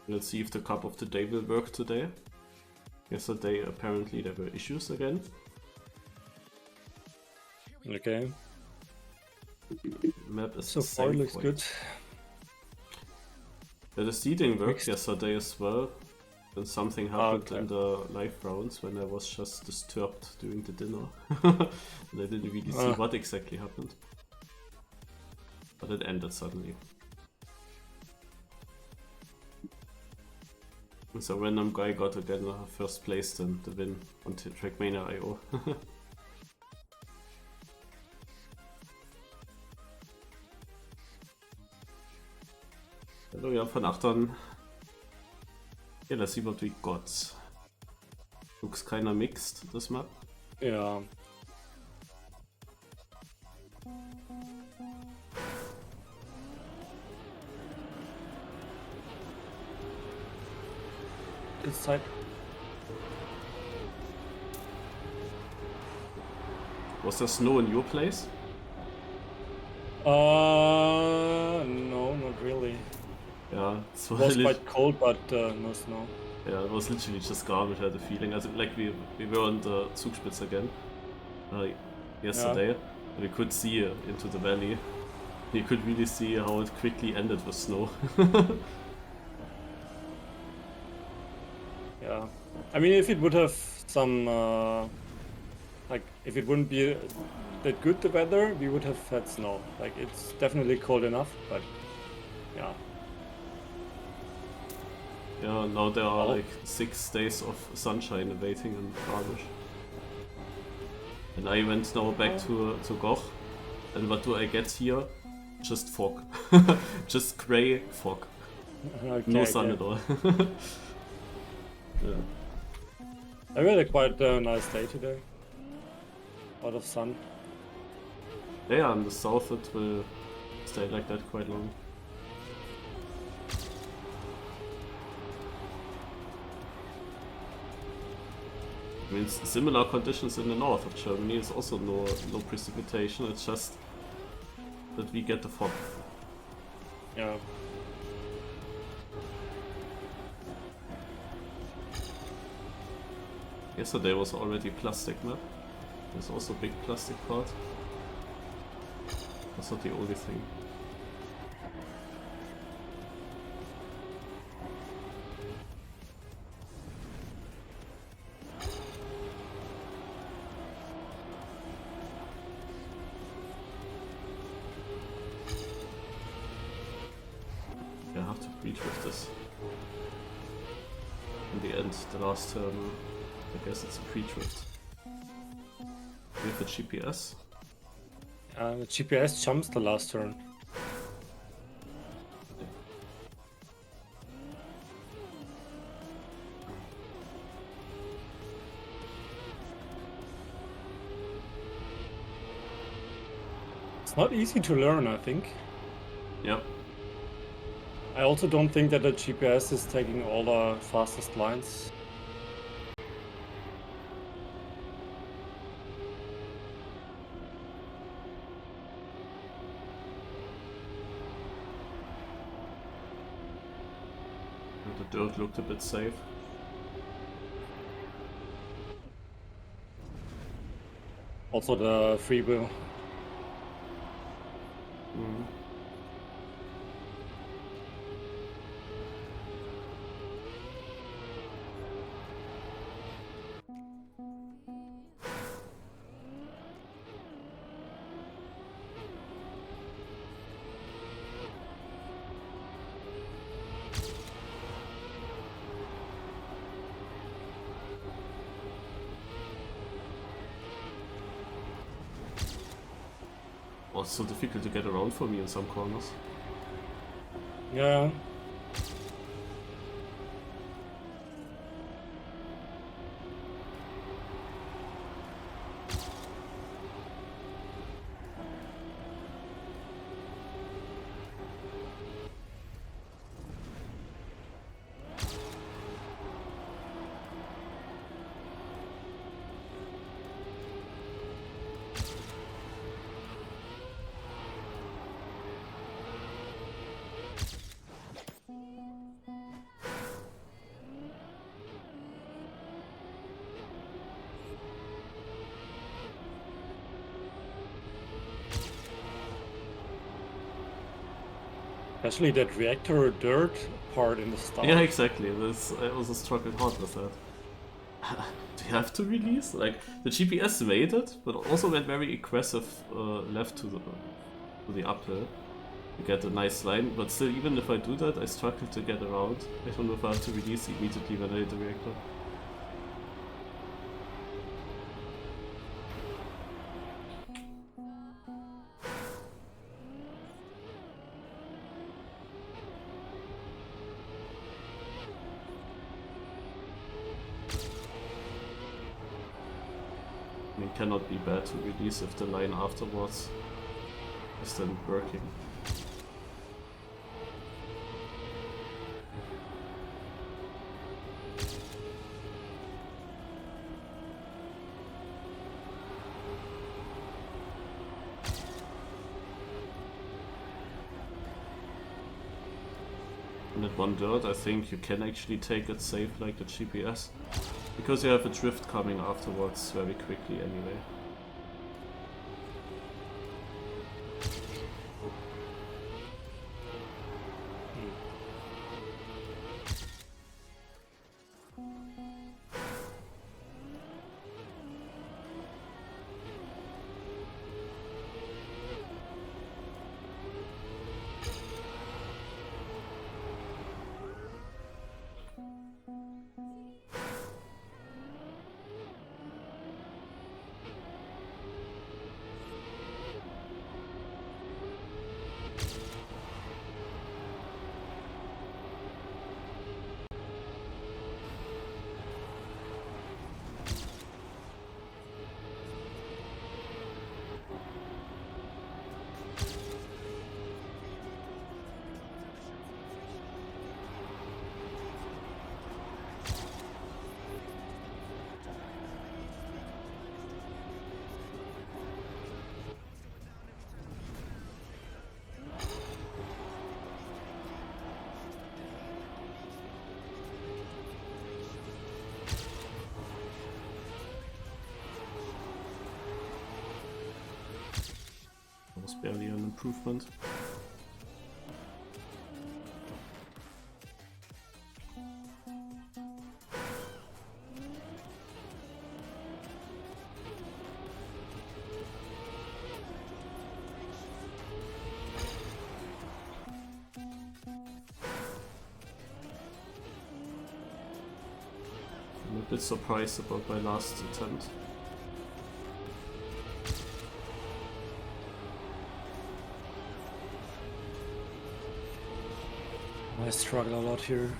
Let's see if the cup of the day will work today. Yesterday apparently there were issues again. Okay. Map is So far safe, looks right? good. The seeding worked Mixed. yesterday as well. Then something happened in the live rounds when I was just disturbed during the dinner. And I didn't really see what exactly happened. But it ended suddenly. And so random guy got again first place in the win on Trackmania.io. Hallo Jan von Achtern. Yeah, let's see what we got. Looks kinda mixed, this map. Yeah. This side. Was there snow in your place? No, not really. Yeah, It was quite cold, but no snow. Yeah, it was literally just garbage, I had the feeling. As like we were on the Zugspitze again yesterday, and we could see into the valley. You could really see how it quickly ended with snow. Yeah. I mean, if it would have some, like, if it wouldn't be that good, the weather, we would have had snow. Like, it's definitely cold enough, but yeah. Yeah, now there are like 6 days of sunshine awaiting in garbage. And I went now back to Goch, and what do I get here? Just fog. Just grey fog. Okay, No sun at all. Yeah. I had a quite nice day today. A lot of sun. Yeah, in the south it will stay like that quite long. I mean, similar conditions in the north of Germany. Is also no precipitation. It's just that we get the fog. Yeah. Yesterday was already plastic map. There's also a big plastic part. That's not the only thing. I have to breach with this. In the end, the last turn, I guess it's a pre-drift. We have a GPS. The GPS jumps the last turn. It's not easy to learn, I think. Yep. I also don't think that the GPS is taking all the fastest lines. The dirt looked a bit safe. Also the free wheel. Oh, it's so difficult to get around for me in some corners. Yeah. Especially that reactor dirt part in the start. Yeah, exactly. I also struggled hard with that. Do you have to release? Like, the GPS made it, but also went very aggressive left to the uphill to get a nice line. But still, even if I do that, I struggle to get around. I don't know if I have to release immediately when I hit the reactor. I mean, cannot be bad to release if the line afterwards is then working. And at one dirt, I think you can actually take it safe like the GPS. Because you have a drift coming afterwards very quickly anyway. Was barely an improvement. I'm a bit surprised about my last attempt. I struggle a lot here.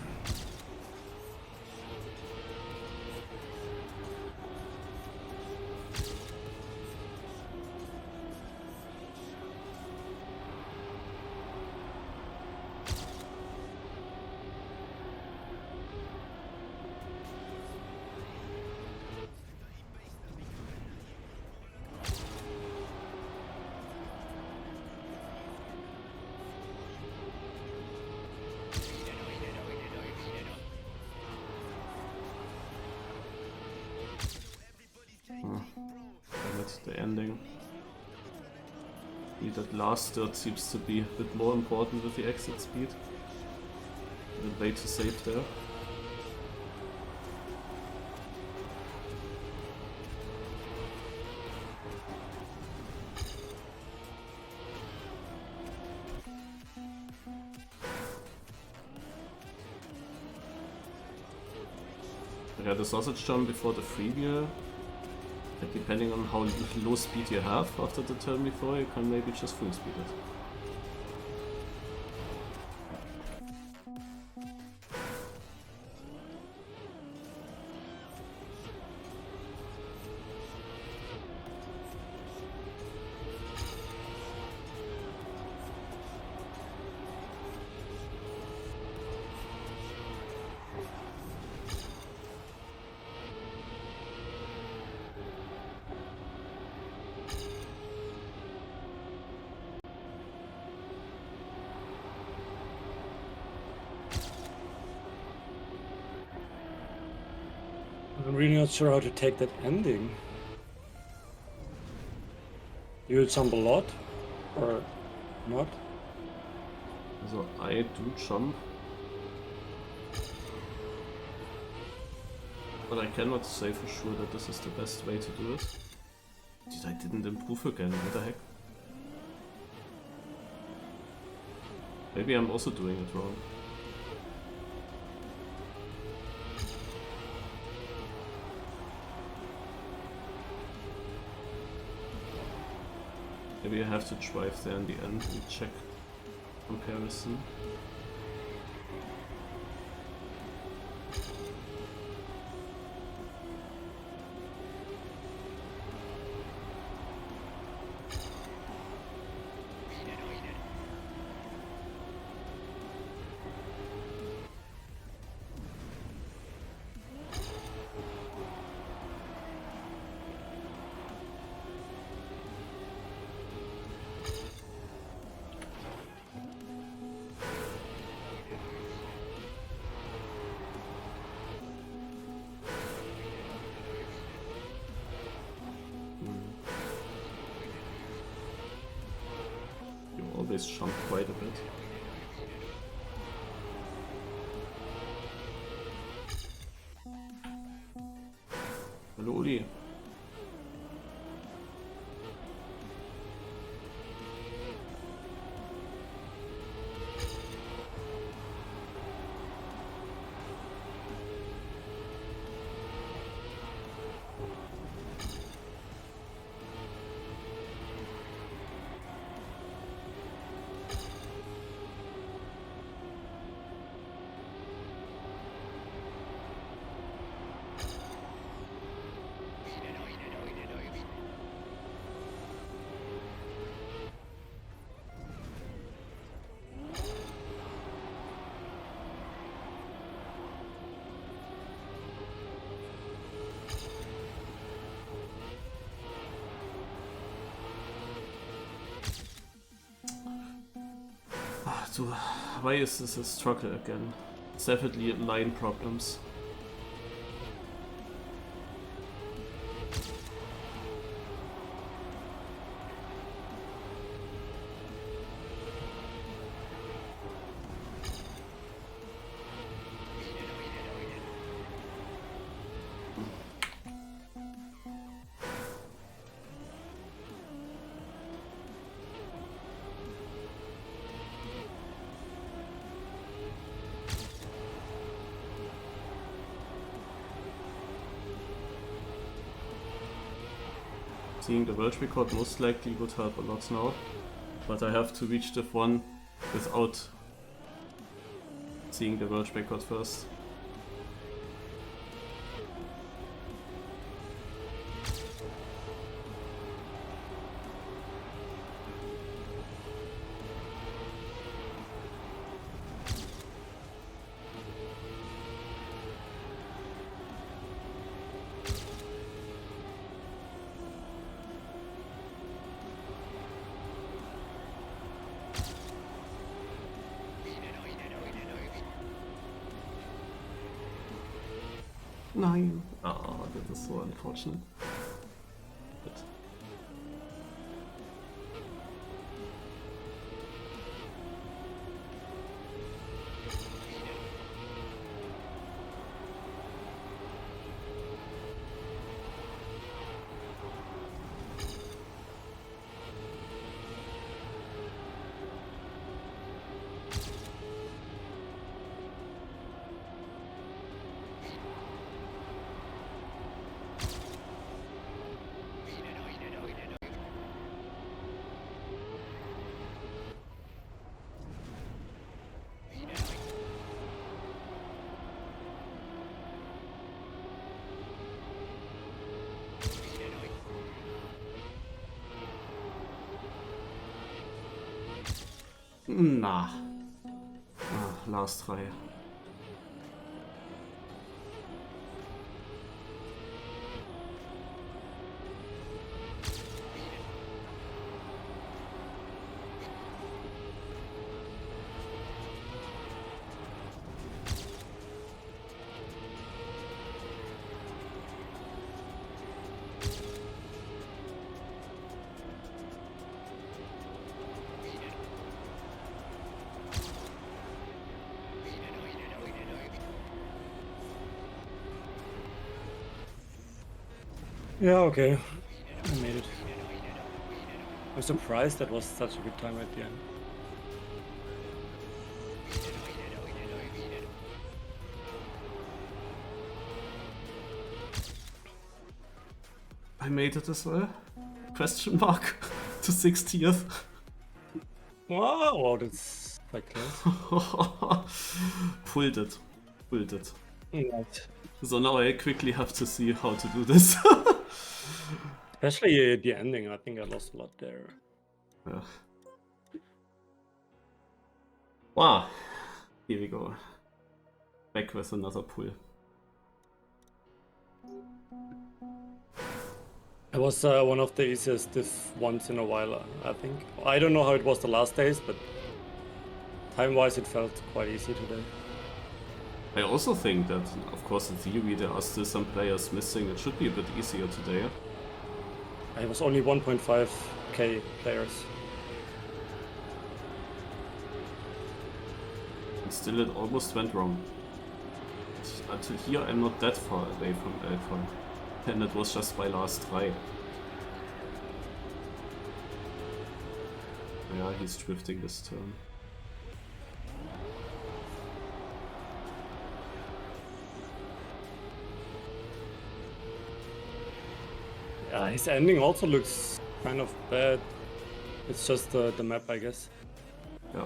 The ending. That last dirt seems to be a bit more important with the exit speed. And way too safe there. I got the sausage jump before the freewheel. Like, depending on how low speed you have after the turn before, you can maybe just full speed it. I'm really not sure how to take that ending. You would jump a lot? Or not? Also I do jump. But I cannot say for sure that this is the best way to do it. Dude, I didn't improve again, what the heck? Maybe I'm also doing it wrong. Maybe I have to drive there in the end and check comparison. Always jump quite a bit. Hallo Uli. So, why is this a struggle again? It's definitely line problems. Seeing the world record most likely would help a lot now, but I have to reach Div 1 without seeing the world record first. Nein. Oh, das ist so unfortunate. But na. Ah, last try. Yeah, okay. I made it. I'm surprised that was such a good time at the end. I made it as well. Question mark to 60th. Wow, that's quite close. Pulled it. Pulled it. Right. So now I quickly have to see how to do this. Especially at the ending, I think I lost a lot there. Yeah. Wow. Here we go. Back with another pull. It was one of the easiest diff once in a while, I think. I don't know how it was the last days, but time-wise it felt quite easy today. I also think that, of course, in theory there are still some players missing. It should be a bit easier today. It was only 1.5k players. And still it almost went wrong. Until here I'm not that far away from Alpha. And it was just my last try. Yeah, he's drifting this turn. Yeah, his ending also looks kind of bad. It's just the map, I guess. Yeah.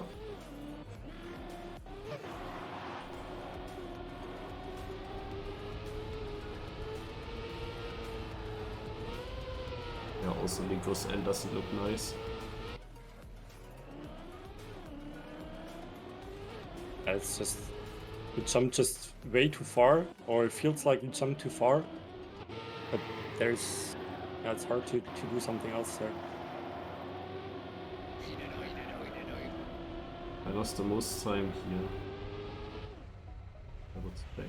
Yeah, also Linko's end doesn't look nice. It's just you jump just way too far, or it feels like you jump too far. But there's, yeah, it's hard to do something else there. I lost the most time here. I would say.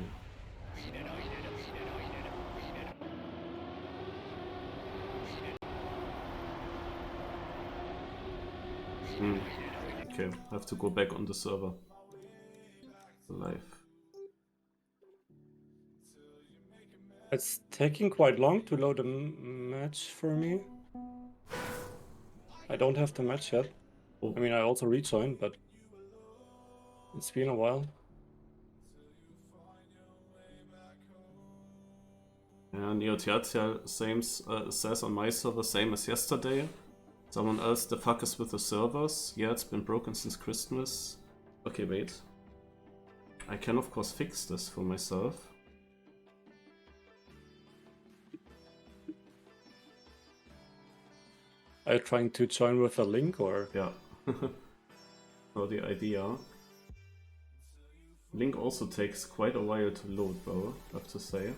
Okay, I have to go back on the server. Live. It's taking quite long to load a match for me. I don't have the match yet. Oh. I mean, I also rejoined, but it's been a while. Yeah, NeoTiatia says on my server same as yesterday. Someone else, the fuck is with the servers? Yeah, it's been broken since Christmas. Okay, wait. I can of course fix this for myself. Are you trying to join with a link or? Yeah. So the idea. Link also takes quite a while to load though, I have to say.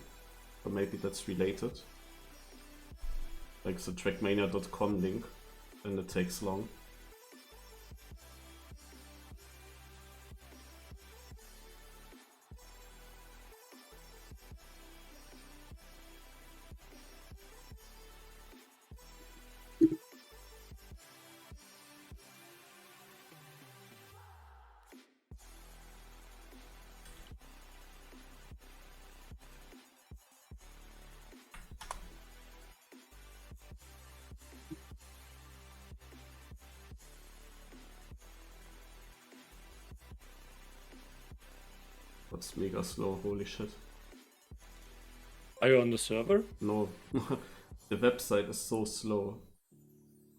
Or maybe that's related. Like the trackmania.com link, and it takes long. That's mega slow, holy shit. Are you on the server? No, the website is so slow.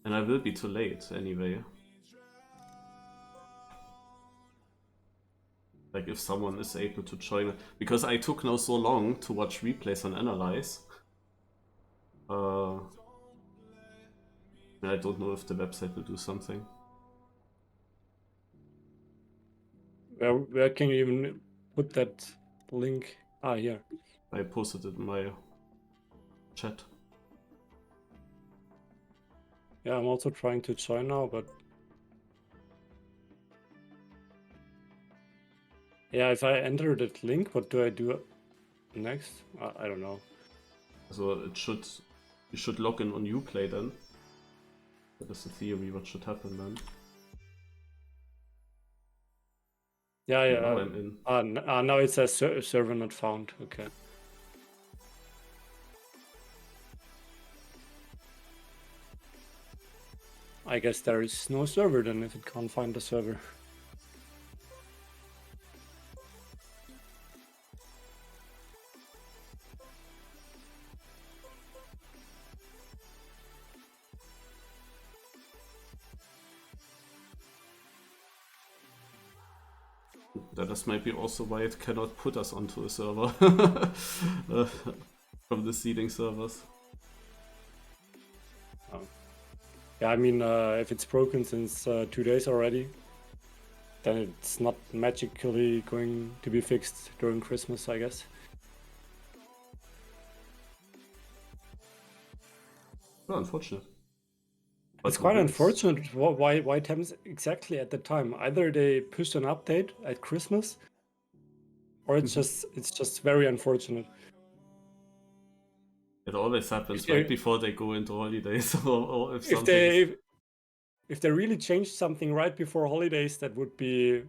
And I will be too late anyway. Like if someone is able to join it. Because I took now so long to watch replays and analyze. I don't know if the website will do something. Where can you even put that link? Ah, here. I posted it in my chat. Yeah, I'm also trying to join now, but yeah, if I enter that link, what do I do next? I don't know. So it should, you should log in on Uplay then. That is the theory what should happen then. Yeah, yeah. Now I'm in. Now it says server not found. Okay. I guess there is no server then if it can't find the server. That is maybe also why it cannot put us onto a server from the seeding servers. Yeah, I mean, if it's broken since 2 days already, then it's not magically going to be fixed during Christmas, I guess. Well, unfortunate. It's quite unfortunate why Thames exactly at the time. Either they pushed an update at Christmas, or it's just very unfortunate. It always happens right before they go into holidays, or if they really changed something right before holidays, that would be.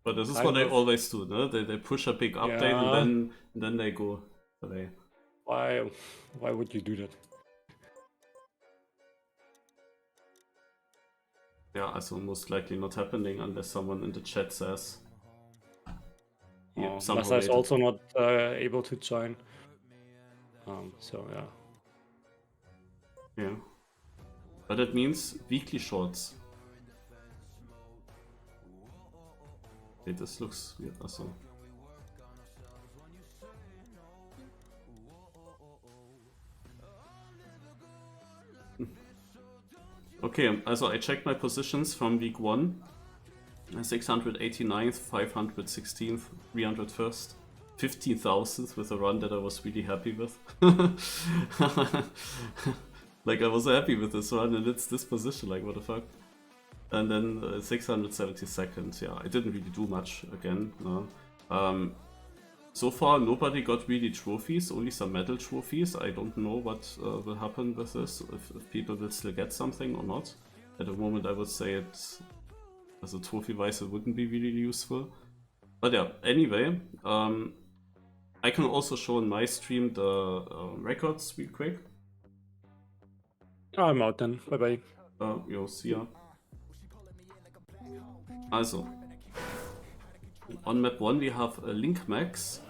But this is what they always do, no? They push a big update and then they go away. Why would you do that? Yeah, also most likely not happening unless someone in the chat says. Massa is also not able to join. So yeah. Yeah. But that means weekly shorts. Hey, this looks weird also. Okay, also I checked my positions from week 1. 689th, 516th, 301st, 15,000th with a run that I was really happy with. Like, I was happy with this run and it's this position, like, what the fuck. And then 672nd, yeah, I didn't really do much again, no. So far nobody got really trophies, only some medal trophies. I don't know what will happen with this, if people will still get something or not. At the moment I would say it, as a trophy-wise, it wouldn't be really useful. But yeah, anyway, I can also show on my stream the records real quick. I'm out then, bye bye. Yo, see ya. Also, on map 1 we have a Link Max,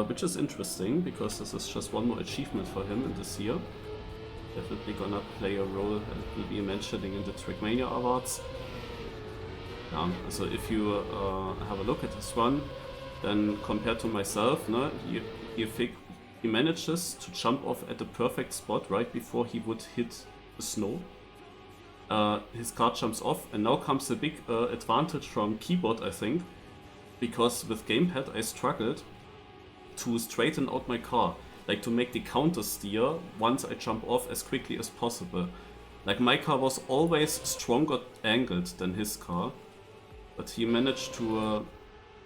which is interesting because this is just one more achievement for him in this year. Definitely gonna play a role and will be mentioning in the Trackmania Awards. So if you have a look at this one, then compared to myself, no, he manages to jump off at the perfect spot right before he would hit the snow. His car jumps off, and now comes a big advantage from keyboard, I think, because with gamepad I struggled to straighten out my car, like to make the counter steer once I jump off as quickly as possible. Like, my car was always stronger angled than his car, but he managed to,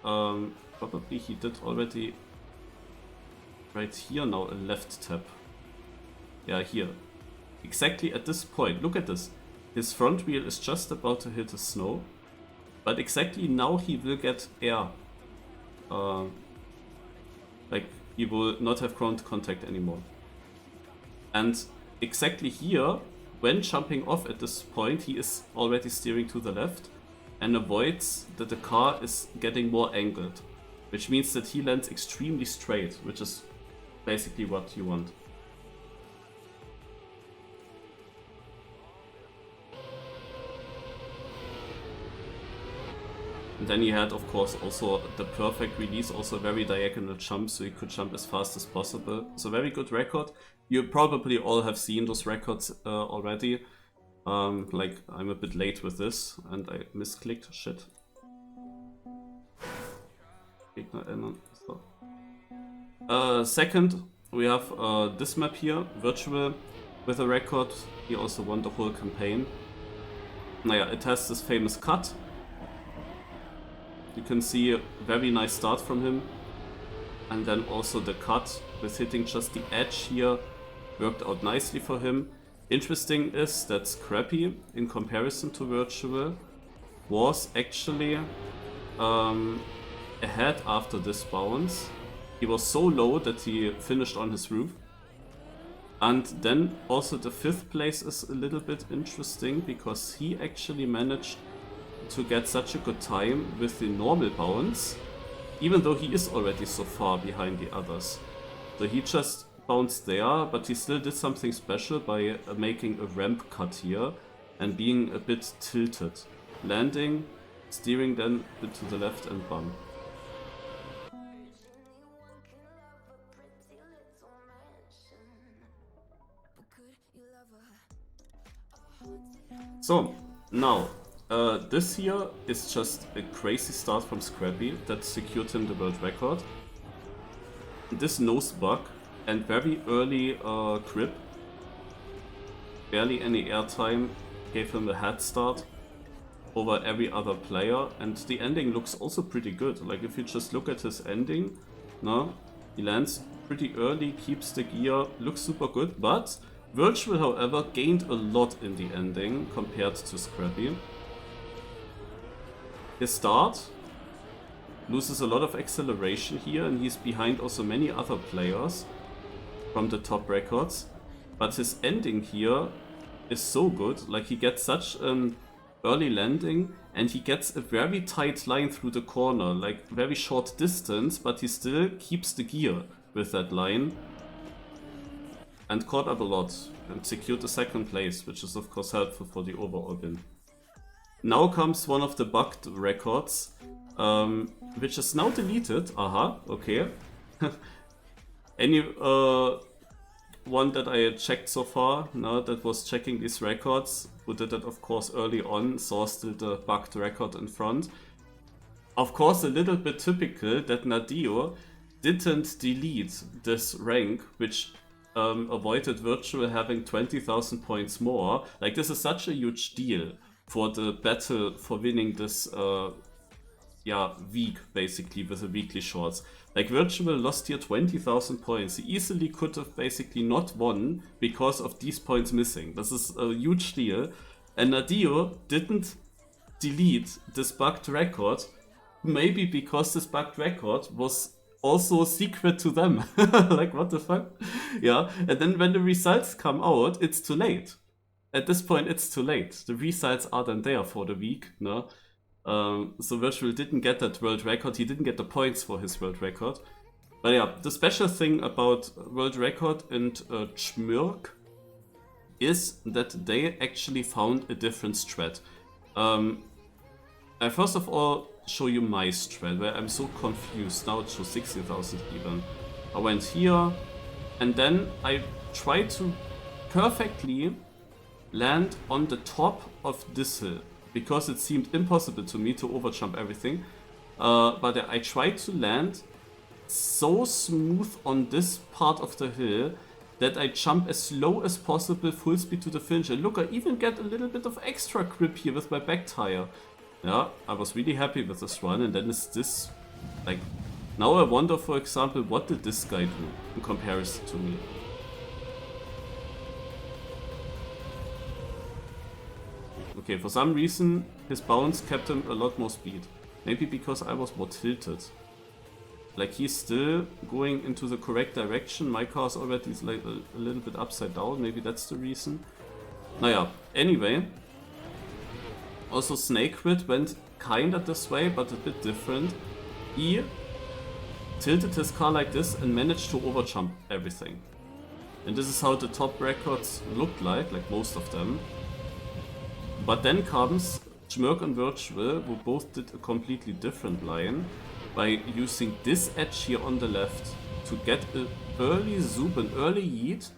probably he did already right here now a left tap. Yeah, here. Exactly at this point, look at this. His front wheel is just about to hit the snow, but exactly now he will get air. Like, he will not have ground contact anymore. And exactly here, when jumping off at this point, he is already steering to the left and avoids that the car is getting more angled, which means that he lands extremely straight, which is basically what you want. And then he had, of course, also the perfect release, also very diagonal jump, so he could jump as fast as possible. So very good record. You probably all have seen those records already. Like, I'm a bit late with this, and I misclicked, shit. Second, we have this map here, Virtual, with a record. He also won the whole campaign. Naja, it has this famous cut. You can see a very nice start from him. And then also the cut with hitting just the edge here worked out nicely for him. Interesting is that Scrappy, in comparison to Virtual, was actually ahead after this bounce. He was so low that he finished on his roof. And then also the 5th place is a little bit interesting because he actually managed to get such a good time with the normal bounce, even though he is already so far behind the others. So he just bounced there, but he still did something special by making a ramp cut here and being a bit tilted. Landing, steering then a bit to the left and bump. So, now, this here is just a crazy start from Scrappy that secured him the world record. This nose bug and very early grip, barely any airtime, gave him a head start over every other player, and the ending looks also pretty good. Like if you just look at his ending, no, he lands pretty early, keeps the gear, looks super good, but Virtual, however, gained a lot in the ending compared to Scrappy. His start loses a lot of acceleration here, and he's behind also many other players from the top records. But his ending here is so good, like he gets such an early landing and he gets a very tight line through the corner, like very short distance, but he still keeps the gear with that line. And caught up a lot and secured the 2nd place, which is of course helpful for the overall win. Now comes one of the bugged records, which is now deleted. Aha, okay. Any one that I checked so far, no, that was checking these records, who did that of course early on, saw still the bugged record in front. Of course, a little bit typical that Nadeo didn't delete this rank, which avoided Virtual having 20,000 points more. Like, this is such a huge deal for the battle for winning this week, basically, with the weekly shorts. Like, Virtual lost here 20,000 points. He easily could have basically not won because of these points missing. This is a huge deal. And Nadeo didn't delete this bugged record, maybe because this bugged record was also secret to them. Like, what the fuck? Yeah, and then when the results come out, it's too late. At this point, it's too late. The results are then there for the week, no? So Virtual didn't get that world record. He didn't get the points for his world record. But yeah, the special thing about world record and Chmurk is that they actually found a different strat. I first of all show you my strat, where I'm so confused. Now it shows 16,000 even. I went here, and then I tried to perfectly land on the top of this hill, because it seemed impossible to me to overjump everything. But I tried to land so smooth on this part of the hill that I jump as slow as possible, full speed to the finish. And look, I even get a little bit of extra grip here with my back tire. Yeah, I was really happy with this run, and then is this, like, now I wonder, for example, what did this guy do in comparison to me? Okay, for some reason, his bounce kept him a lot more speed. Maybe because I was more tilted. Like, he's still going into the correct direction. My car is already like a little bit upside down. Maybe that's the reason. Naja, anyway. Also, Snake Rid went kinda this way, but a bit different. He tilted his car like this and managed to overjump everything. And this is how the top records looked like most of them. But then comes Chmurk and Virtual, who both did a completely different line, by using this edge here on the left to get an early zoom, an early yeet,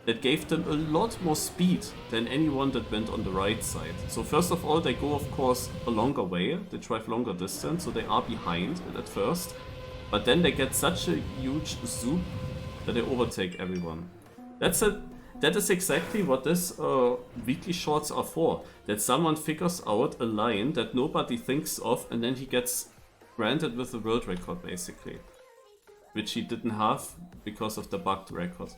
that gave them a lot more speed than anyone that went on the right side. So first of all, they go, of course, a longer way. They drive longer distance, so they are behind at first. But then they get such a huge zoom that they overtake everyone. That is exactly what this weekly shorts are for. That someone figures out a line that nobody thinks of, and then he gets granted with the world record, basically. Which he didn't have because of the bugged record.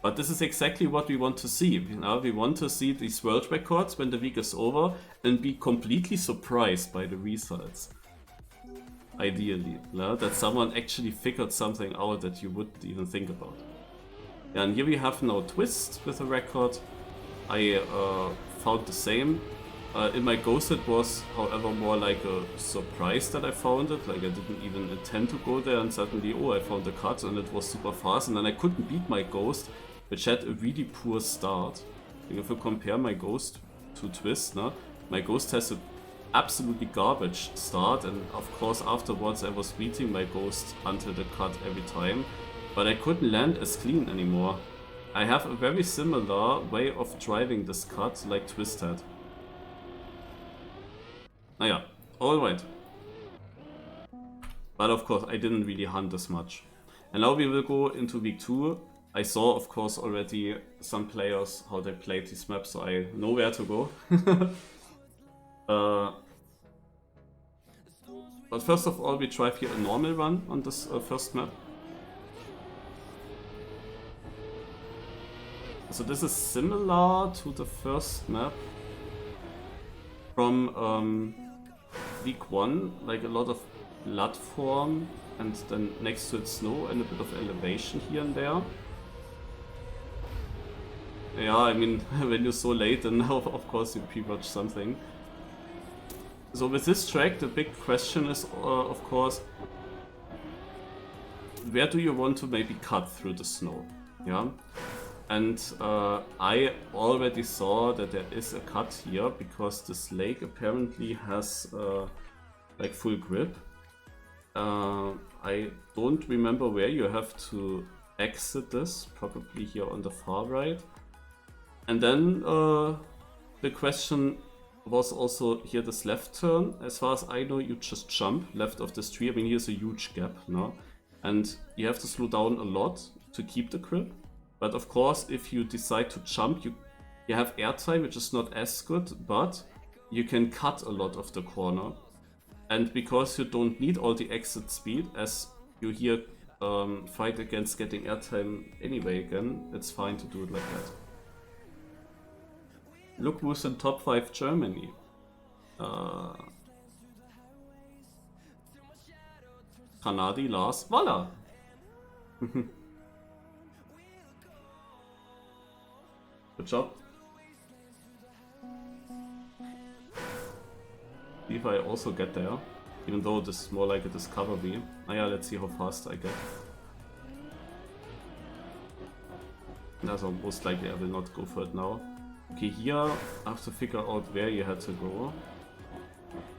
But this is exactly what we want to see. You know, we want to see these world records when the week is over and be completely surprised by the results. Ideally, that someone actually figured something out that you wouldn't even think about. And here we have now Twist with a record. I found the same. In my ghost it was, however, more like a surprise that I found it. Like I didn't even intend to go there, and suddenly, oh, I found the cut, and it was super fast. And then I couldn't beat my ghost, which had a really poor start. Like if you compare my ghost to Twist, my ghost has an absolutely garbage start, and of course afterwards I was beating my ghost until the cut every time. But I couldn't land as clean anymore. I have a very similar way of driving this cut like Twist had. Naja, alright. But of course I didn't really hunt as much. And now we will go into week 2. I saw of course already some players how they played these maps, so I know where to go. But first of all we drive here a normal run on this first map. So this is similar to the first map from week 1, like a lot of platform and then next to it snow and a bit of elevation here and there. Yeah, I mean, when you're so late then of course you pre-watch something. So with this track the big question is of course, where do you want to maybe cut through the snow? Yeah. And I already saw that there is a cut here because this lake apparently has like full grip. I don't remember where you have to exit this, probably here on the far right. And then the question was also here this left turn. As far as I know, you just jump left of this tree. I mean, here's a huge gap now, and you have to slow down a lot to keep the grip. But of course, if you decide to jump, you have airtime, which is not as good, but you can cut a lot of the corner. And because you don't need all the exit speed, as you here fight against getting airtime anyway again, it's fine to do it like that. Look who's in top 5 Germany. Kanadi Lars Waller. Good job. See if I also get there, even though this is more like a discovery. Ah yeah, let's see how fast I get. That's most likely I will not go for it now. Okay, here I have to figure out where you had to go.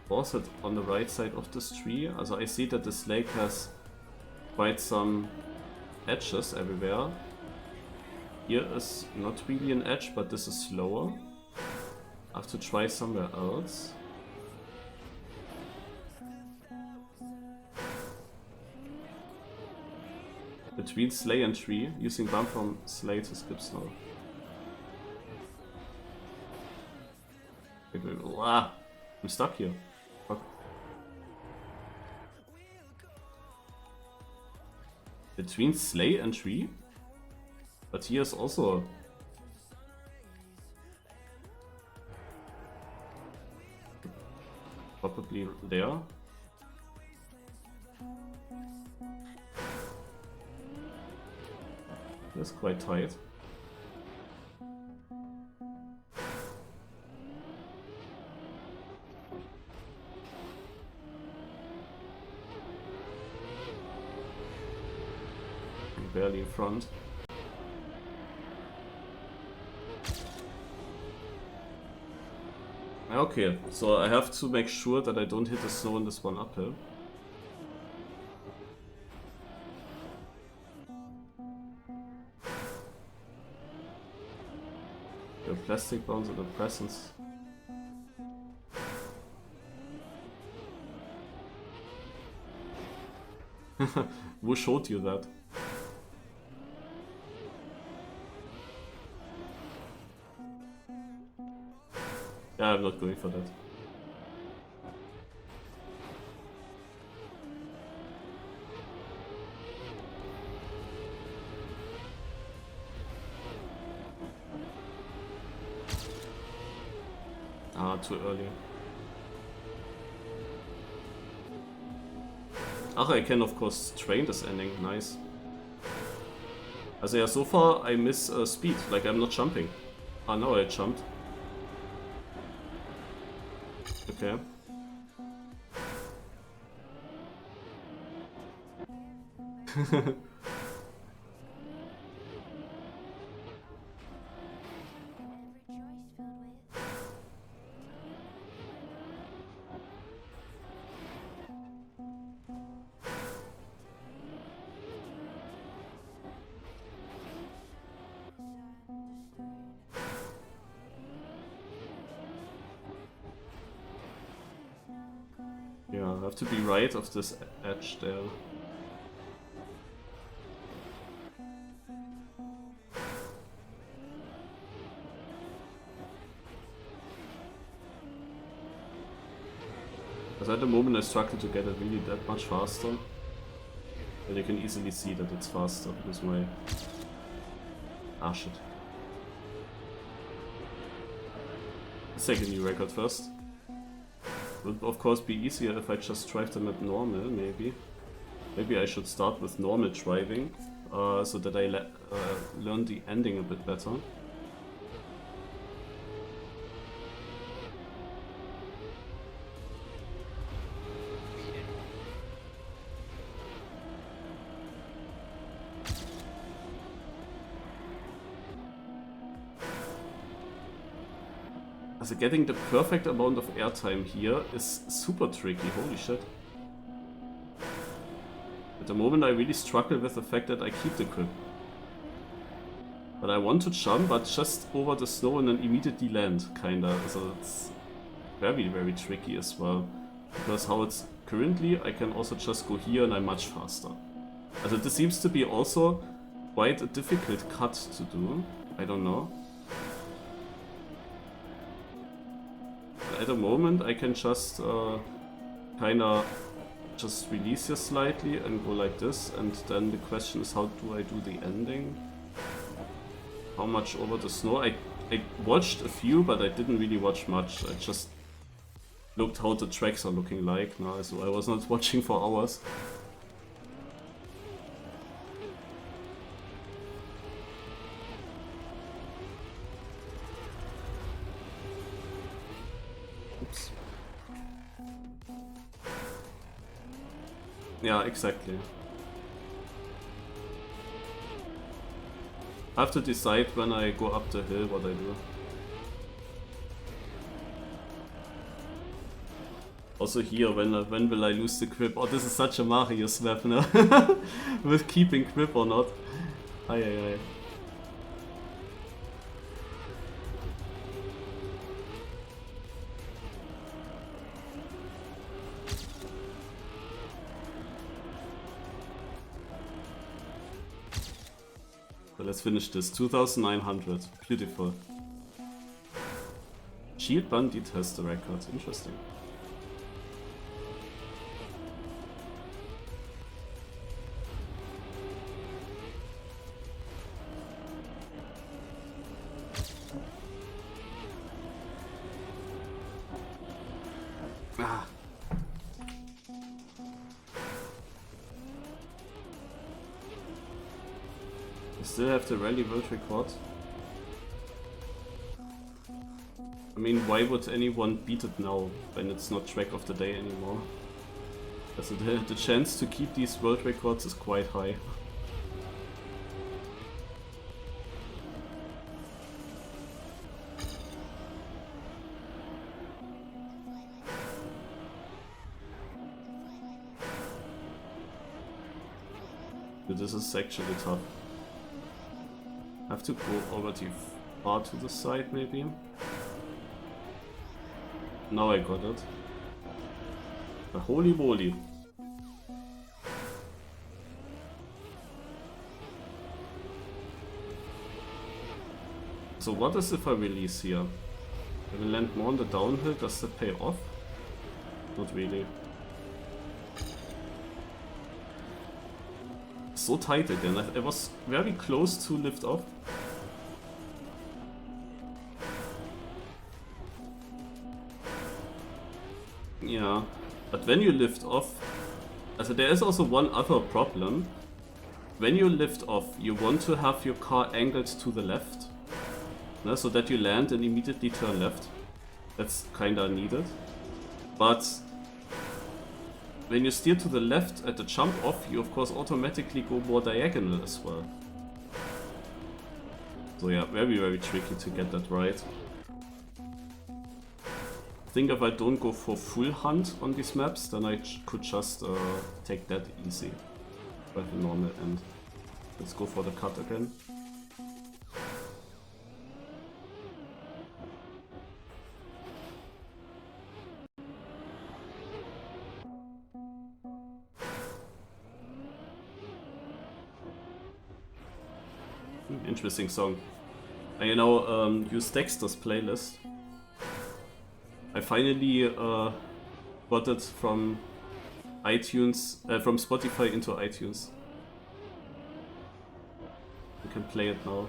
Was it on the right side of this tree? Also I see that this lake has quite some edges everywhere. Here is not really an edge, but this is slower. I have to try somewhere else. Between Slay and Tree, using bump from Slay to skip snow. Ah, I'm stuck here. Fuck. Between Slay and Tree? But here's also probably there. That's quite tight. Barely in front. Okay, so I have to make sure that I don't hit the snow in this one uphill. The plastic bounce and the presence. Who showed you that? Yeah, I'm not going for that. Ah, too early. Ach, I can of course train this ending, nice. Also yeah, so far I miss speed, like I'm not jumping. Ah, now I jumped. Okay. Yeah, I have to be right of this edge there. Because at the moment I struggle to get it really that much faster. And you can easily see that it's faster because my... Ah shit. Let's take a new record first. Would of course be easier if I just drive them at normal, maybe. Maybe I should start with normal driving, so that I learn the ending a bit better. Also getting the perfect amount of airtime here is super tricky, holy shit. At the moment I really struggle with the fact that I keep the grip. But I want to jump, but just over the snow and then immediately land, kinda. So it's very, very tricky as well. Because how it's currently, I can also just go here and I'm much faster. Also this seems to be also quite a difficult cut to do. I don't know. At the moment I can just kinda just release here slightly and go like this, and then the question is how do I do the ending? How much over the snow? I watched a few, but I didn't really watch much. I just looked how the tracks are looking like now, so I was not watching for hours. Oops. Yeah, exactly. I have to decide when I go up the hill what I do. Also here, when will I lose the grip? Oh, this is such a Marius map, no? With keeping grip or not. Ay ay ay. So let's finish this. 2900. Beautiful. Shield Bandit has the record. Interesting. Ah. I still have the rally world record. I mean, why would anyone beat it now when it's not track of the day anymore? Also the chance to keep these world records is quite high. This is actually tough. I have to go over too far to the side, maybe. Now I got it. Holy moly. So what is if I release here? I will land more on the downhill, does that pay off? Not really. So tight again, I was very close to lift off. Yeah, but when you lift off, also there is also one other problem. when you lift off, you want to have your car angled to the left, so that you land and immediately turn left. That's kinda needed. But when you steer to the left at the jump off, you of course automatically go more diagonal as well. So yeah, very, very tricky to get that right. I think if I don't go for full hunt on these maps, then I could just take that easy by the normal end. Let's go for the cut again. Interesting song. I use Dexter's playlist. I finally got it from iTunes, from Spotify into iTunes. You can play it now.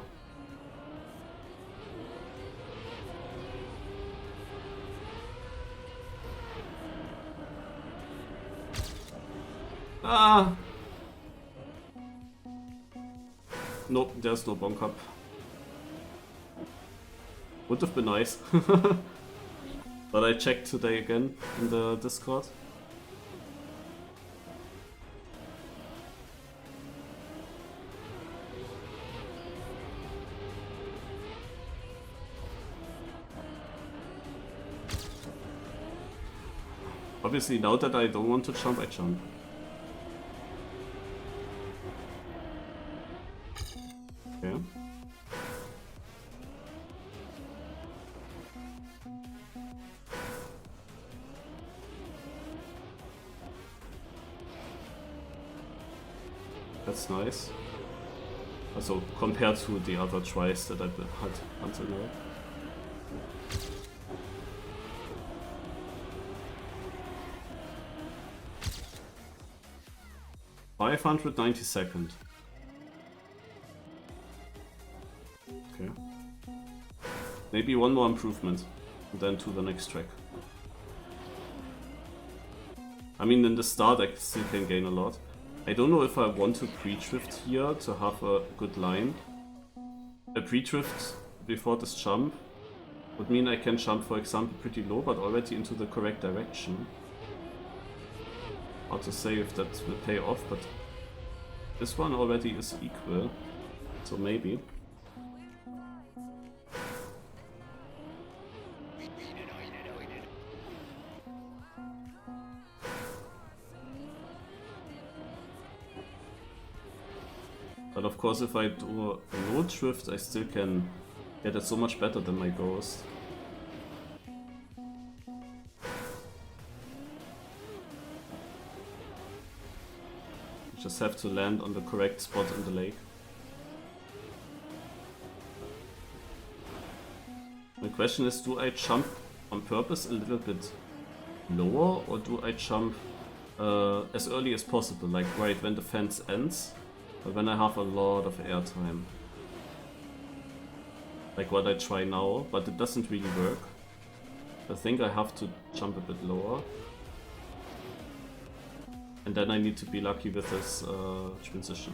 Ah! Nope, there's no bonk up. Would have been nice. But I checked today again in the Discord. Obviously, now that I don't want to jump, I jump. Okay. That's nice. Also, compared to the other tries that I've had until now. $592. Okay. Maybe one more improvement, and then to the next track. I mean, in the start I still can gain a lot. I don't know if I want to pre-drift here to have a good line. A pre-drift before this jump would mean I can jump, for example, pretty low, but already into the correct direction. Hard to say if that will pay off, but this one already is equal, so maybe. But of course, if I do a low drift, I still can get it so much better than my ghost. Just have to land on the correct spot in the lake. My question is, do I jump on purpose a little bit lower, or do I jump as early as possible, like right when the fence ends, but when I have a lot of air time? Like what I try now, but it doesn't really work. I think I have to jump a bit lower. And then I need to be lucky with this transition.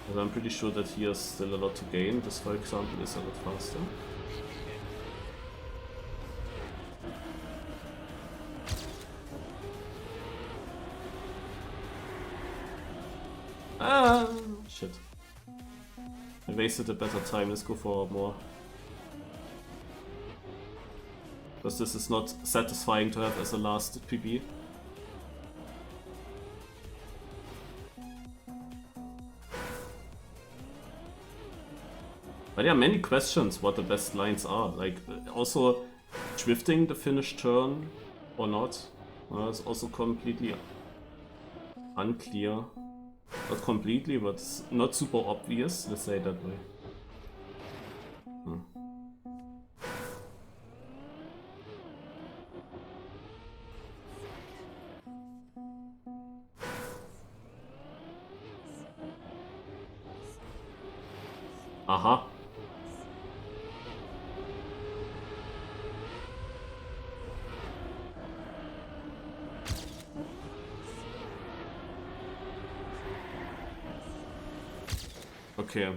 But I'm pretty sure that here's still a lot to gain. This, for example, is a lot faster. Ah, shit. I wasted a better time. Let's go for more. Because this is not satisfying to have as a last PB. But yeah, many questions what the best lines are. Like, also drifting the finish turn or not. It's also completely unclear. Not completely, but it's not super obvious, let's say it that way. Aha. Okay.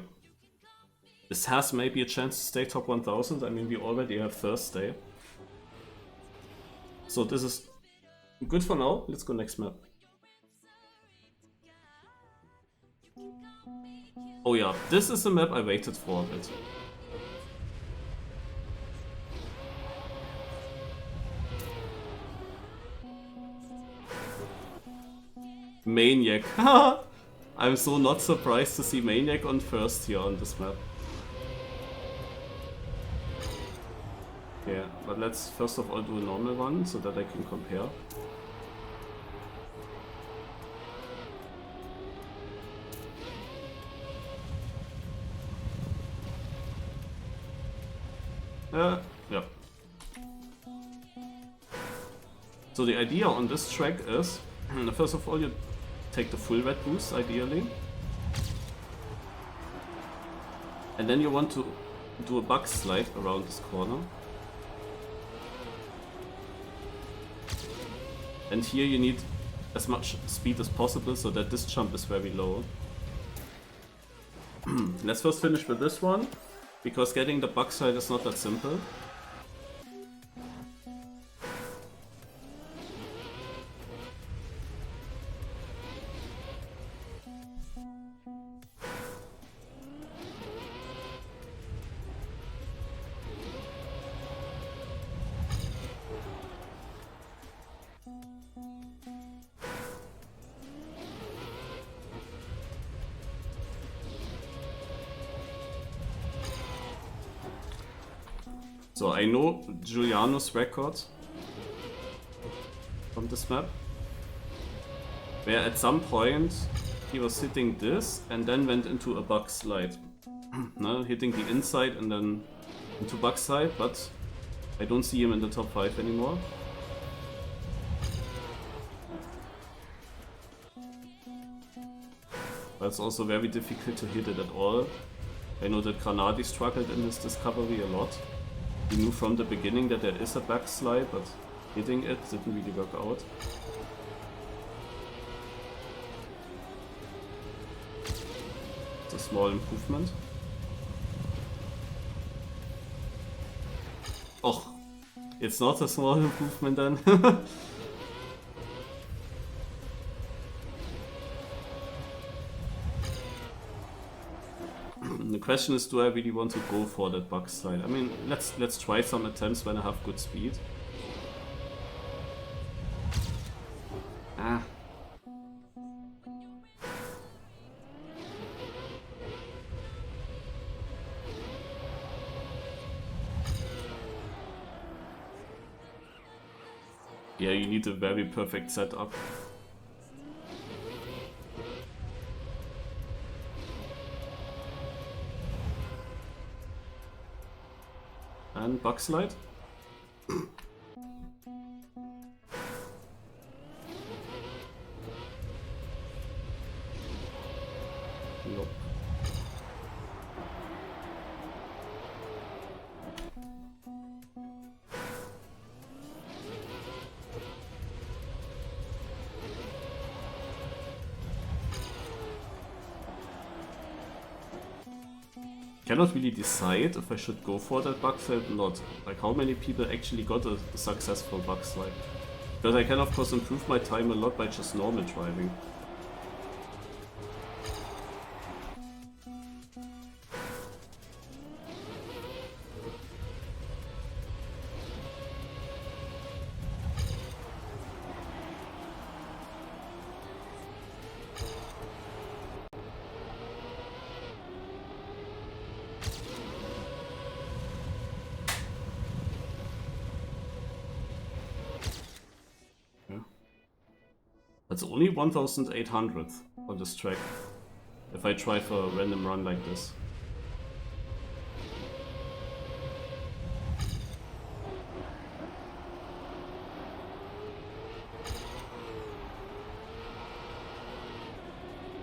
This has maybe a chance to stay top 1000. I mean, we already have Thursday. So this is good for now. Let's go next map. Oh yeah, this is the map I waited for a bit. Maniac. I'm so not surprised to see Maniac on first here on this map. Yeah, but let's first of all do a normal one so that I can compare. Yeah. So the idea on this track is, first of all, you take the full red boost, ideally. And then you want to do a bug slide around this corner. And here you need as much speed as possible so that this jump is very low. Let's first finish with this one, because getting the bug slide is not that simple. So I know Giuliano's record from this map, where at some point he was hitting this and then went into a bug slide. No, hitting the inside and then into bug slide, but I don't see him in the top 5 anymore. But it's also very difficult to hit it at all. I know that Granadi struggled in his discovery a lot. He knew from the beginning that there is a backslide, but hitting it didn't really work out. It's a small improvement. Oh, it's not a small improvement then. The question is, do I really want to go for that bug slide? I mean, let's try some attempts when I have good speed. Ah. Yeah, you need a very perfect setup. And bug slide. Nope. Cannot really decide if I should go for that bug slide or not. Like, how many people actually got a successful bug slide? Because I can of course improve my time a lot by just normal driving. That's only 1800 on this track, if I try for a random run like this.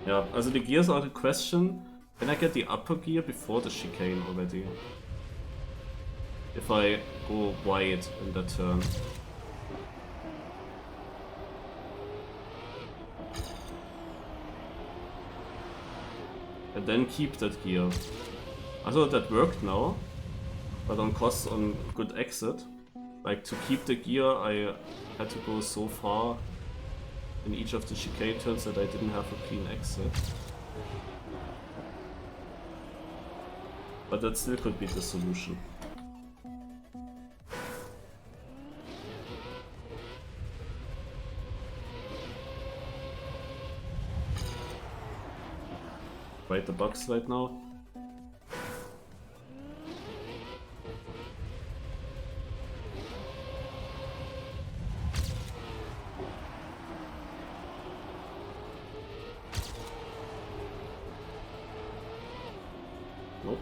Yeah, also the gears are the question. Can I get the upper gear before the chicane already? If I go wide in that turn. and then keep that gear. I thought that worked now, but on cost on good exit. Like to keep the gear, I had to go so far in each of the chicane turns that I didn't have a clean exit. But that still could be the solution. Right, the bug slide now. Nope.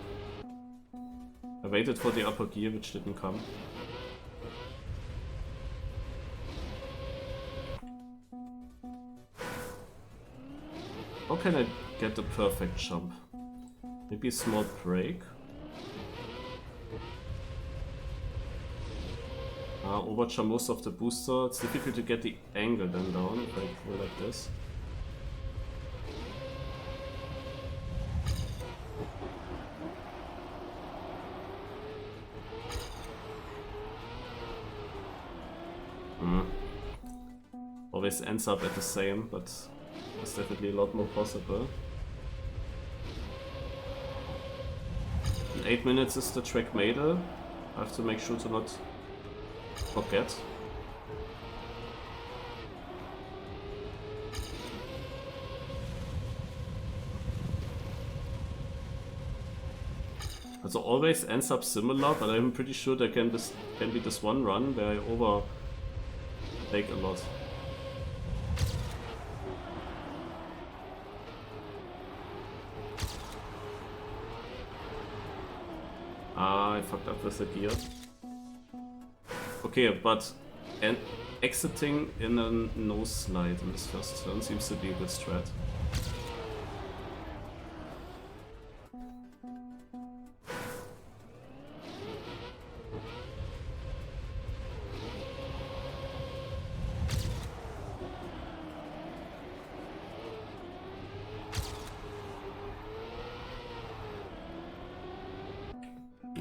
I waited for the upper gear, which didn't come. How can I get the perfect jump? Maybe a small break? Overjump most of the booster. It's difficult to get the angle then down if I go like this. Always ends up at the same, but there's definitely a lot more possible. In 8 minutes is the track Madel. I have to make sure to not forget. Also always ends up similar, but I'm pretty sure there can be this one run where I overtake a lot. I fucked up with the gear. Okay, but exiting in a no slide in this first turn seems to be a good strat.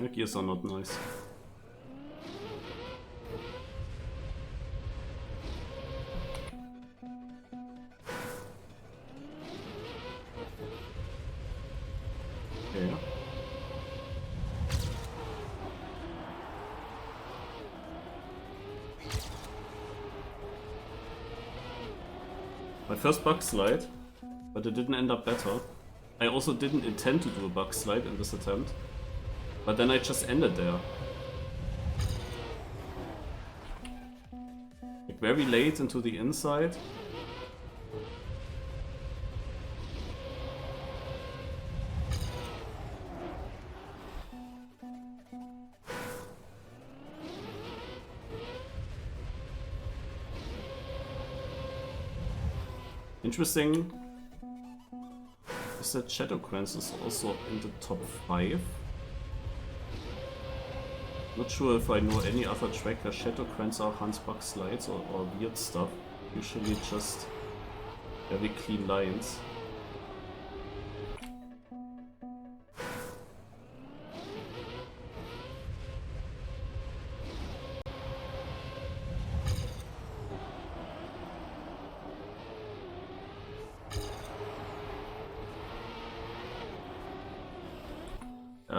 The gears are not nice. Okay. My first bug slide, but it didn't end up better. I also didn't intend to do a bug slide in this attempt. But then I just ended there. Like very late into the inside. Interesting is that Shadowquence is also in the top 5. Not sure if I know any other track where Shadowquence are Hans bug slides or weird stuff. Usually just very clean lines.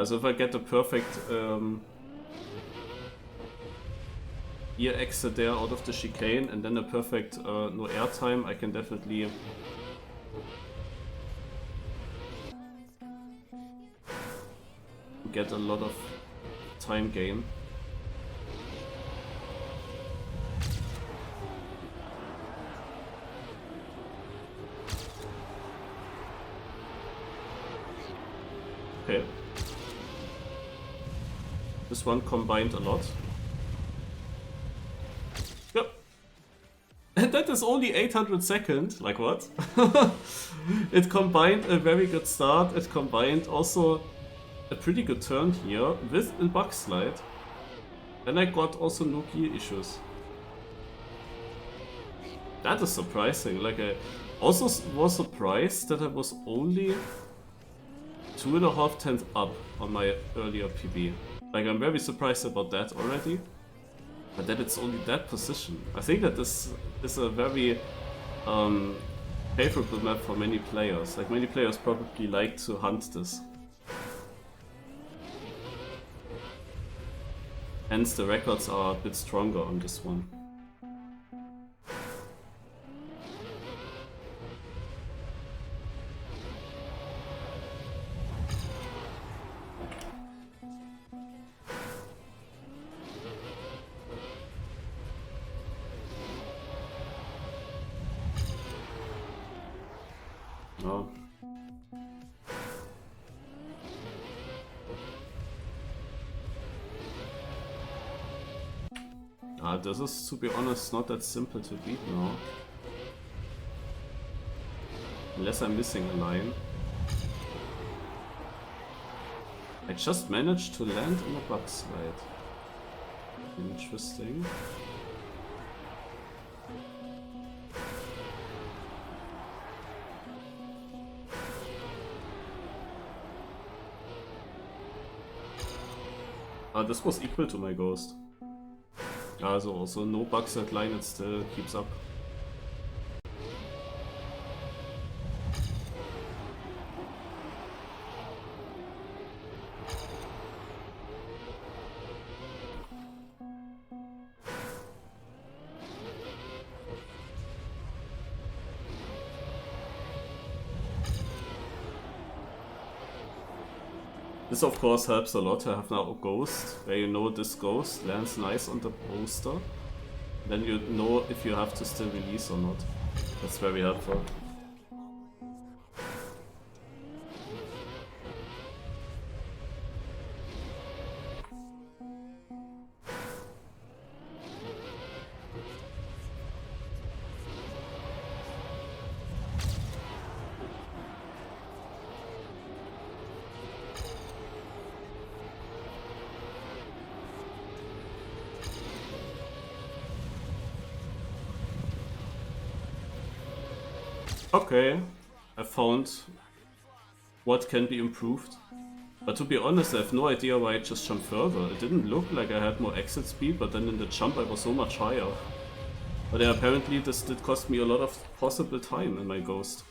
So if I get the perfect ear exit there out of the chicane and then a perfect no airtime, I can definitely get a lot of time gain. Okay. This one combined a lot. Yep. And that is only 800 seconds. Like what? It combined a very good start. It combined also a pretty good turn here with a bug slide. And I got also no gear issues. That is surprising. Like I also was surprised that I was only 2.5 tenths up on my earlier PB. Like, I'm very surprised about that already. But that it's only that position. I think that this is a very favorable map for many players. Like, many players probably like to hunt this. Hence the records are a bit stronger on this one. Oh. This is, to be honest, not that simple to beat now. Unless I'm missing a line. I just managed to land on a bug slide. Interesting. This was equal to my ghost. Also, also no bugs at line, it still keeps up. This of course helps a lot to have now a ghost, where you know this ghost lands nice on the poster. Then you know if you have to still release or not. That's very helpful. Okay, I found what can be improved. But to be honest, I have no idea why I just jumped further. It didn't look like I had more exit speed, but then in the jump I was so much higher. But yeah, apparently this did cost me a lot of possible time in my ghost.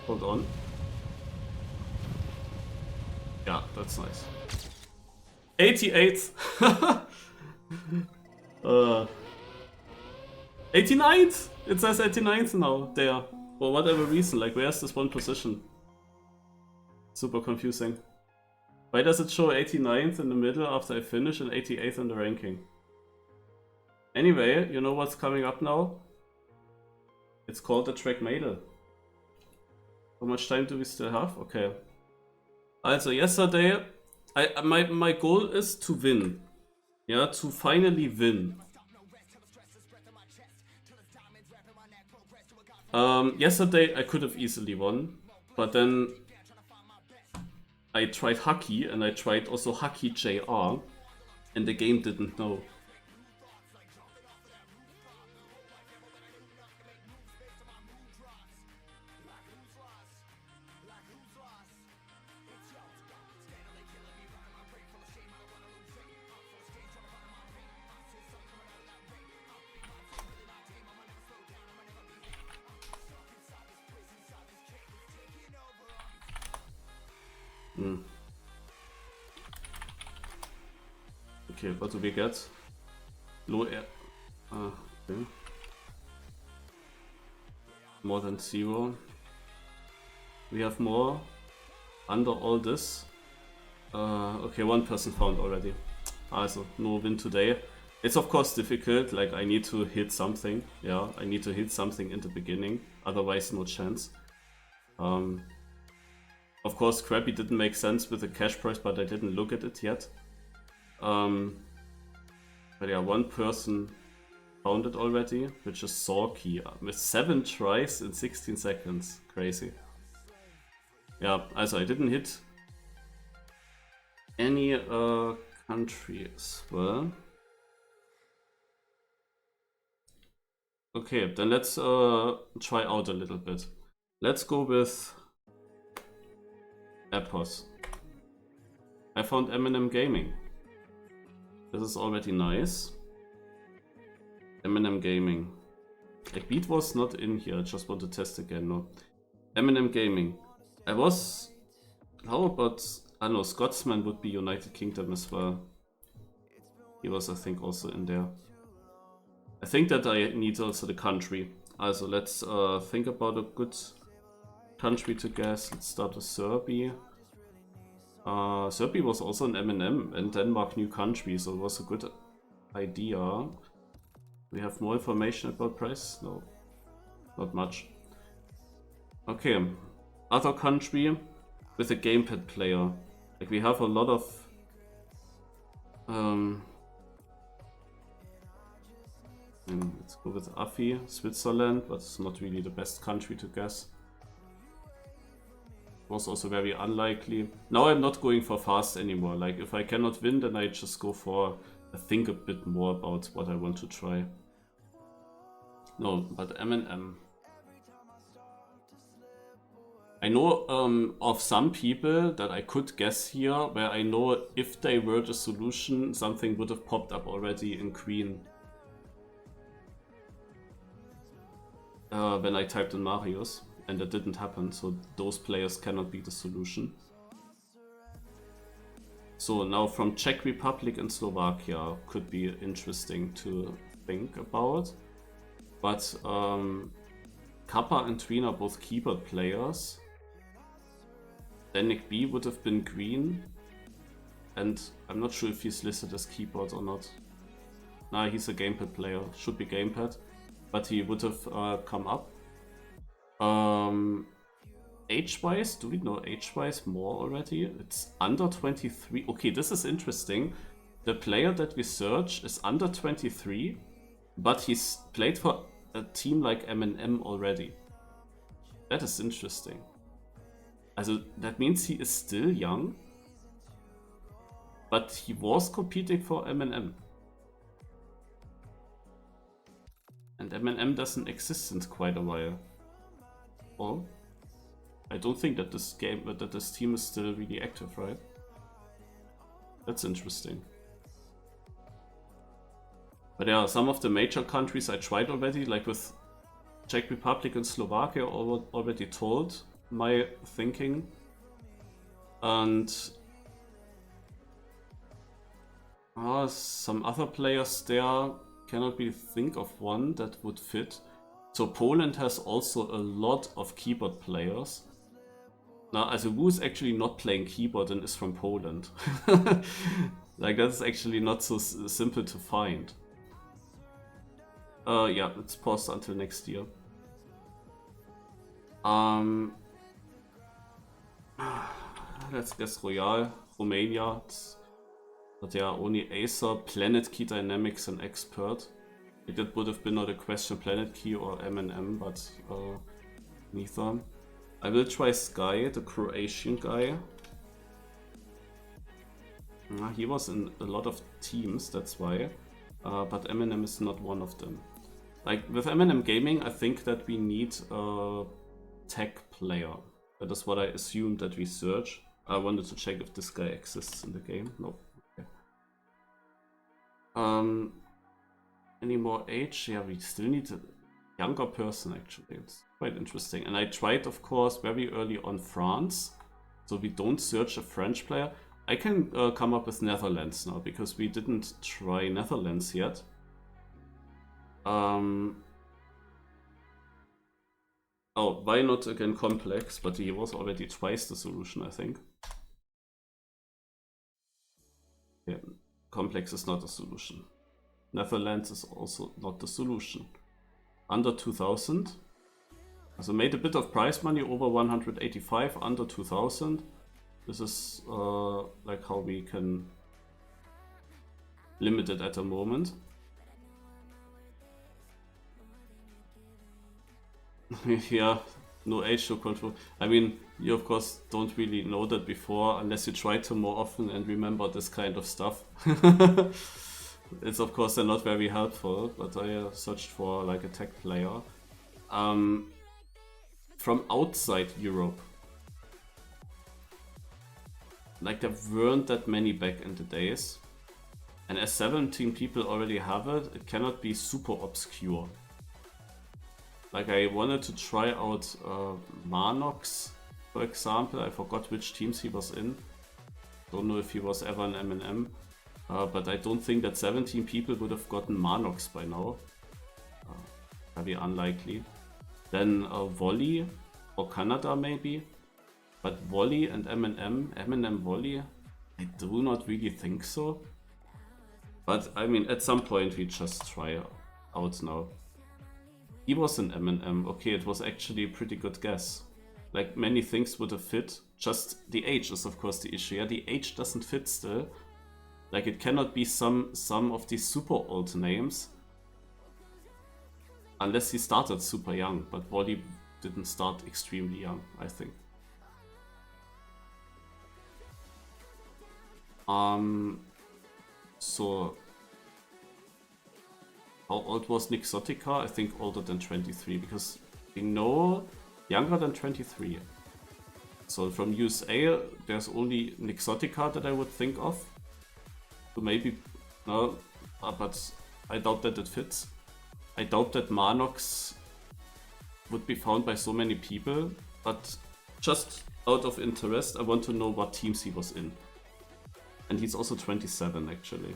Hold on. Yeah, that's nice. 88th! 89th! It says 89th now, there. For whatever reason, like where's this one position? Super confusing. Why does it show 89th in the middle after I finish and 88th in the ranking? Anyway, you know what's coming up now? It's called the track medal. How much time do we still have? Okay. Also yesterday, my goal is to win. Yeah, to finally win. Yesterday I could have easily won, but then I tried Haki and I tried also Haki JR, and the game didn't know. Okay, what do we get? Low air. Okay. More than 0. We have more under all this. Okay, one person found already. Also, no win today. It's of course difficult, like I need to hit something. Yeah, I need to hit something in the beginning, otherwise no chance. Of course, Scrappy didn't make sense with the cash prize, but I didn't look at it yet. But yeah, one person found it already, which is Sorky, with 7 tries in 16 seconds. Crazy. Yeah, also I didn't hit any country as well. Okay, then let's try out a little bit. Let's go with Epos. I found Eminem Gaming. This is already nice. Eminem Gaming. Like, beat was not in here, I just want to test again, no. Eminem Gaming. I was... How about... I know, Scotsman would be United Kingdom as well. He was, I think, also in there. I think that I need also the country. Also, let's think about a good country to guess. Let's start with Serbia. Serbia was also an M&M and Denmark new country, so it was a good idea. We have more information about price? No, not much. Okay, other country with a gamepad player. Like, we have a lot of let's go with Afi, Switzerland, but it's not really the best country to guess. Was also very unlikely. Now I'm not going for fast anymore. Like, if I cannot win, then I just go for think a bit more about what I want to try. No, but M&M. I know of some people that I could guess here, where I know if they were the solution, something would have popped up already in Queen. When I typed in Marius. And that didn't happen, so those players cannot be the solution. So now from Czech Republic and Slovakia could be interesting to think about. But Kappa and Tween are both keyboard players. Then Nick B would have been green. And I'm not sure if he's listed as keyboard or not. Nah, he's a gamepad player, should be gamepad. But he would have come up. Age-wise, do we know age-wise more already? It's under 23. Okay, this is interesting. The player that we search is under 23, but he's played for a team like M&M already. That is interesting. Also, that means he is still young, but he was competing for M&M. And M&M doesn't exist since quite a while. Well, I don't think that this team is still really active, right? That's interesting. But yeah, some of the major countries I tried already, like with Czech Republic and Slovakia, already told my thinking. And some other players there, cannot really think of one that would fit. So Poland has also a lot of keyboard players. Now, also Wu is actually not playing keyboard and is from Poland. Like, that's actually not so simple to find. Yeah, let's pause until next year. Let's guess Royal, Romania. But yeah, only Acer, Planet Key Dynamics, and Expert. That would have been not a question, Planet Key or M&M, but neither. I will try Sky, the Croatian guy. He was in a lot of teams, that's why. But M&M is not one of them. Like, with M&M Gaming, I think that we need a tech player. That is what I assumed that we search. I wanted to check if this guy exists in the game. No. Okay. Any more age? Yeah, we still need a younger person, actually. It's quite interesting. And I tried, of course, very early on France. So we don't search a French player. I can come up with Netherlands now, because we didn't try Netherlands yet. Oh, why not again Complex? But he was already twice the solution, I think. Yeah, Complex is not a solution. Netherlands is also not the solution. Under 2000. So made a bit of prize money, over 185, under 2000. This is like how we can limit it at the moment. Yeah, no age to control. I mean, you of course don't really know that before unless you try to more often and remember this kind of stuff. It's of course not very helpful, but I searched for like a tech player. From outside Europe. Like there weren't that many back in the days. And as 17 people already have it, it cannot be super obscure. Like I wanted to try out Manox, for example. I forgot which teams he was in. Don't know if he was ever in M&M. But I don't think that 17 people would have gotten Manox by now. Very unlikely. Then Volley or Canada maybe. But Volley and M&M Volley, I do not really think so. But I mean, at some point we just try out now. He was in M&M. Okay, it was actually a pretty good guess. Like many things would have fit. Just the age is of course the issue. Yeah, the age doesn't fit still. Like it cannot be some of these super old names. Unless he started super young, but Volley didn't start extremely young, I think. So how old was Nixotica? I think older than 23, because we know younger than 23. So from USA, there's only Nixotica that I would think of. So maybe, no, but I doubt that it fits. I doubt that Manox would be found by so many people, but just out of interest, I want to know what teams he was in. And he's also 27 actually.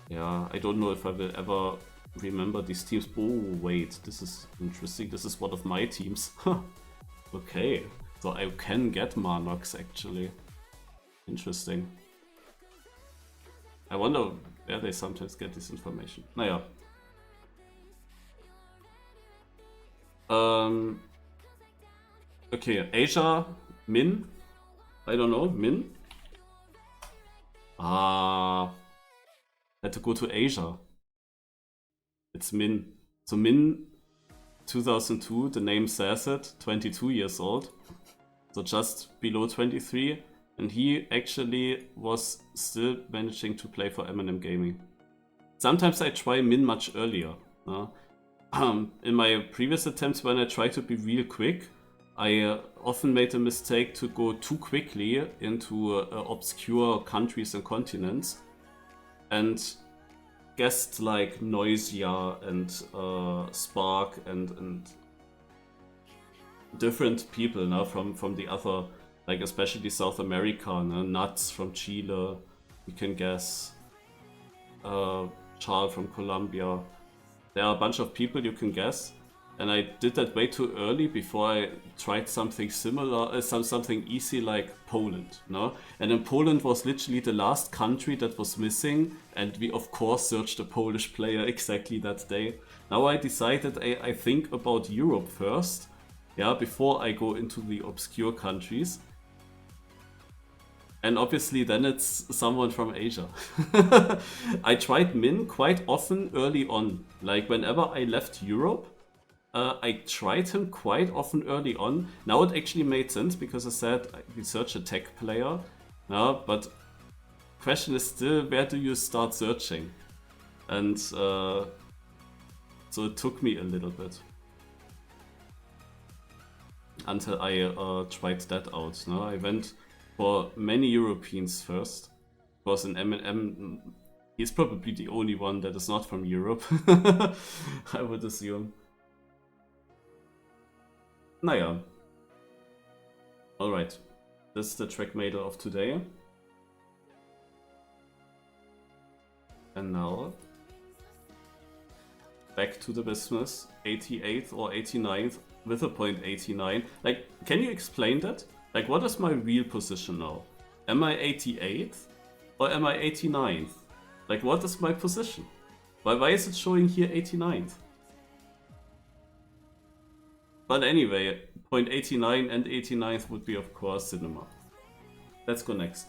Yeah, I don't know if I will ever remember these teams. Oh wait, this is interesting. This is one of my teams. Okay, so I can get Manox actually. Interesting. I wonder where they sometimes get this information. Naja. Okay, Asia, Min. I don't know, Min. Had to go to Asia. It's Min. So Min, 2002, the name says it, 22 years old. So just below 23. And he actually was still managing to play for M&M Gaming. Sometimes I try Min much earlier. In my previous attempts when I tried to be real quick, I often made the mistake to go too quickly into obscure countries and continents and guessed like Noisia and Spark and different people now from the other, like especially South America, Nuts from Chile, you can guess, Charles from Colombia. There are a bunch of people you can guess. And I did that way too early before I tried something similar, something easy like Poland, no? And then Poland was literally the last country that was missing, and we of course searched a Polish player exactly that day. Now I decided I think about Europe first, yeah, before I go into the obscure countries. And obviously then it's someone from Asia. I tried Min quite often early on, like whenever I left Europe. I tried him quite often early on. Now it actually made sense because I said we search a tech player. But question is still, where do you start searching? And so it took me a little bit until I tried that out. I went for many Europeans first. Of course, in M&M, he's probably the only one that is not from Europe. I would assume. Naja. Alright. This is the track medal of today. And now back to the business. 88th or 89th with a point 89. Like, can you explain that? Like, what is my real position now? Am I 88th or am I 89th? Like, what is my position? Why is it showing here 89th? But anyway, point 89 and 89th would be of course cinema. Let's go next.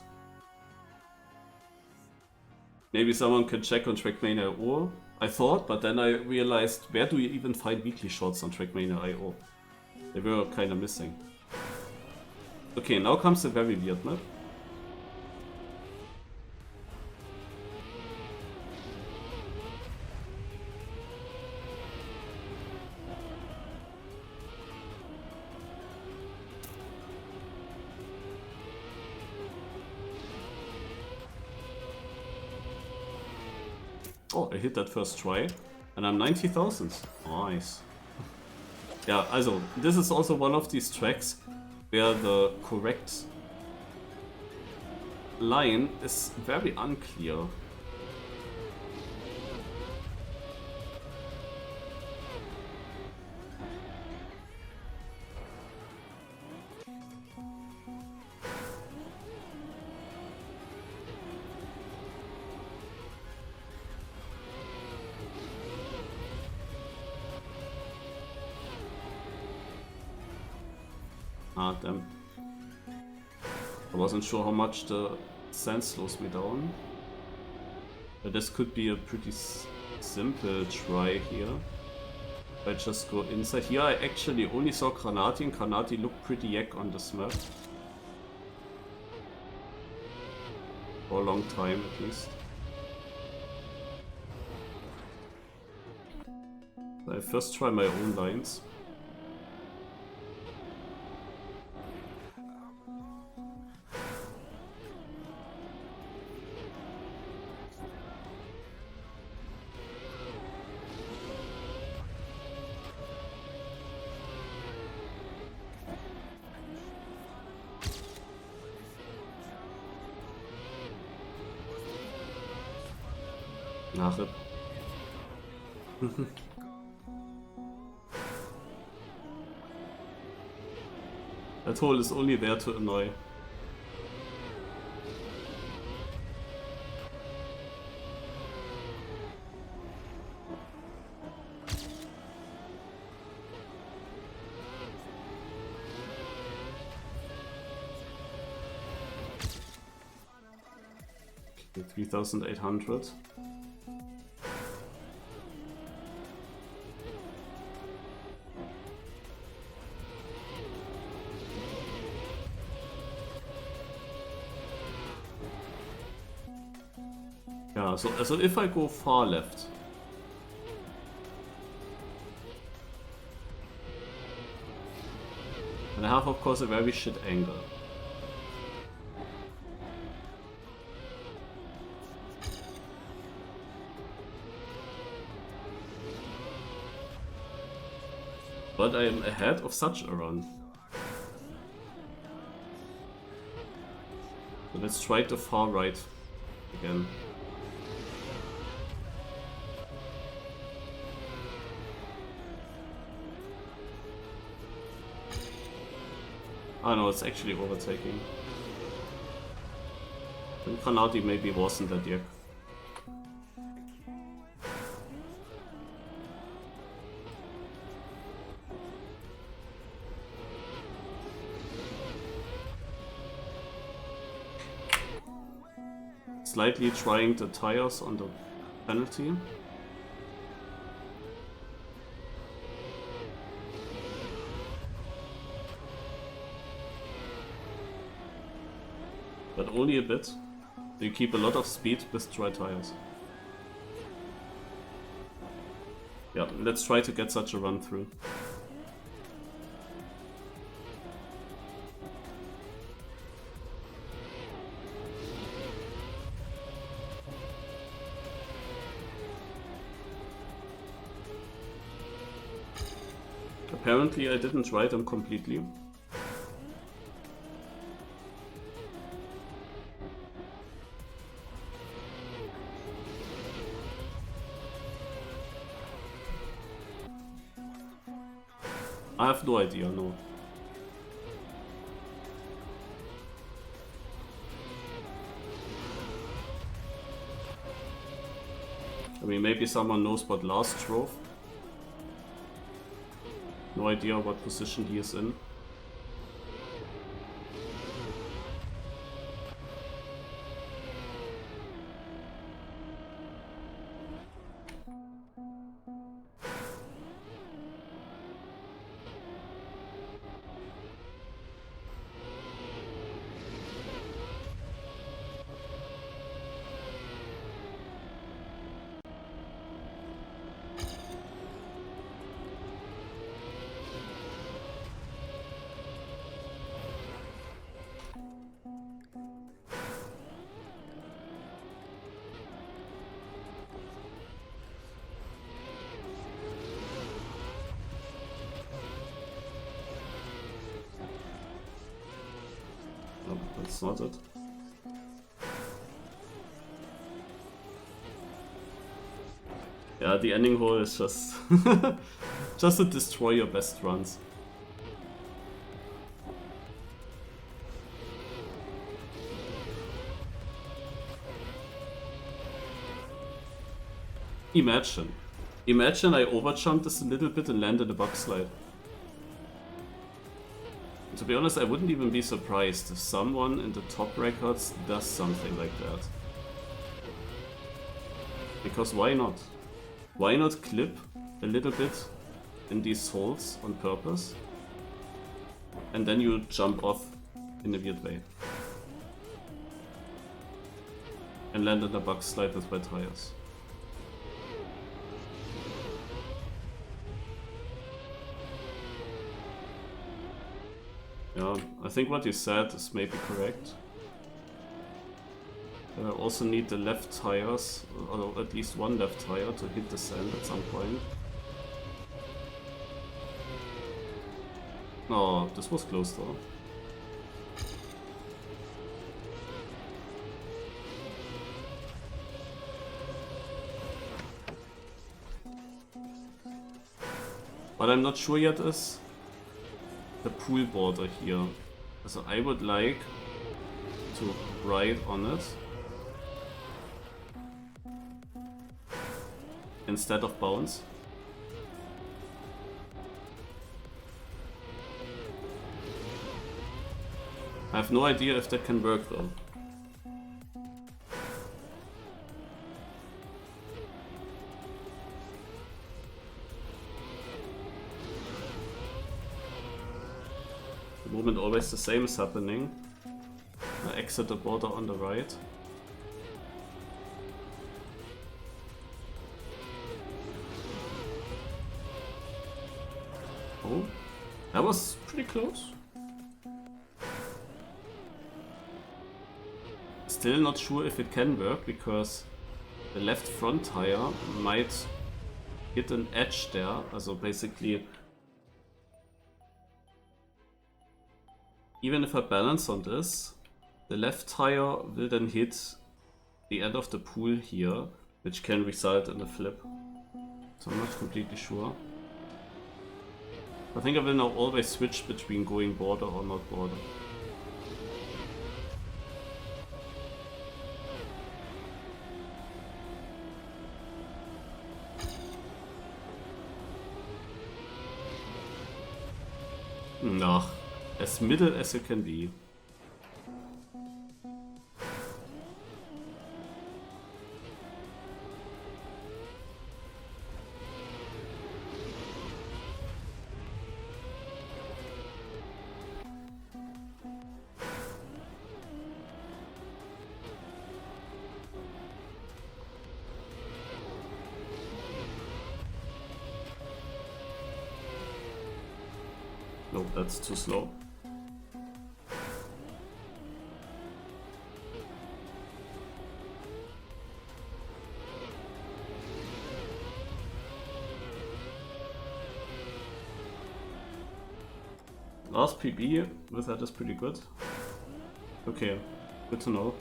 Maybe someone can check on Trackmania.io, I thought, but then I realized, where do you even find weekly shorts on Trackmania.io? They were kinda missing. Okay, now comes a very weird map. Oh, I hit that first try, and I'm 90,000. Nice. Yeah, also, this is also one of these tracks where the correct line is very unclear. Ah, damn. I wasn't sure how much the sand slows me down. But this could be a pretty simple try here. If I just go inside. Here I actually only saw Granati, and Granati looked pretty yak on this map. For a long time at least. So I first try my own lines. Nachrip. That hole is only there to annoy. Okay, 3,800. Yeah, so if I go far left, and I have of course a very shit angle. But I am ahead of such a run. So let's try the far right again. Oh no, it's actually overtaking. And Granati maybe wasn't that yet. Slightly trying the tires on the penalty. But only a bit. You keep a lot of speed with dry tires. Yeah, let's try to get such a run through. Apparently I didn't ride them completely. I have no idea, no. I mean, maybe someone knows what Lars drove. No idea what position he is in. That's not it. Yeah, the ending hole is just just to destroy your best runs. Imagine I overjumped this a little bit and landed a bug slide. To be honest, I wouldn't even be surprised if someone in the top records does something like that. Because why not? Why not clip a little bit in these holes on purpose? And then you jump off in a weird way. And land in a bug slide with wet tires. Yeah, I think what you said is maybe correct. I also need the left tires, or at least one left tire to hit the sand at some point. Oh, this was close though. What I'm not sure yet is the pool border here. So I would like to ride on it instead of bounce. I have no idea if that can work though. The moment always the same is happening. I exit the border on the right. Oh, that was pretty close. Still not sure if it can work because the left front tire might hit an edge there. Also basically, even if I balance on this, the left tire will then hit the end of the pool here, which can result in a flip. So I'm not completely sure. I think I will now always switch between going border or not border. No, as middle as it can be. No, that's too slow. Last PB with that is pretty good. Okay, good to know.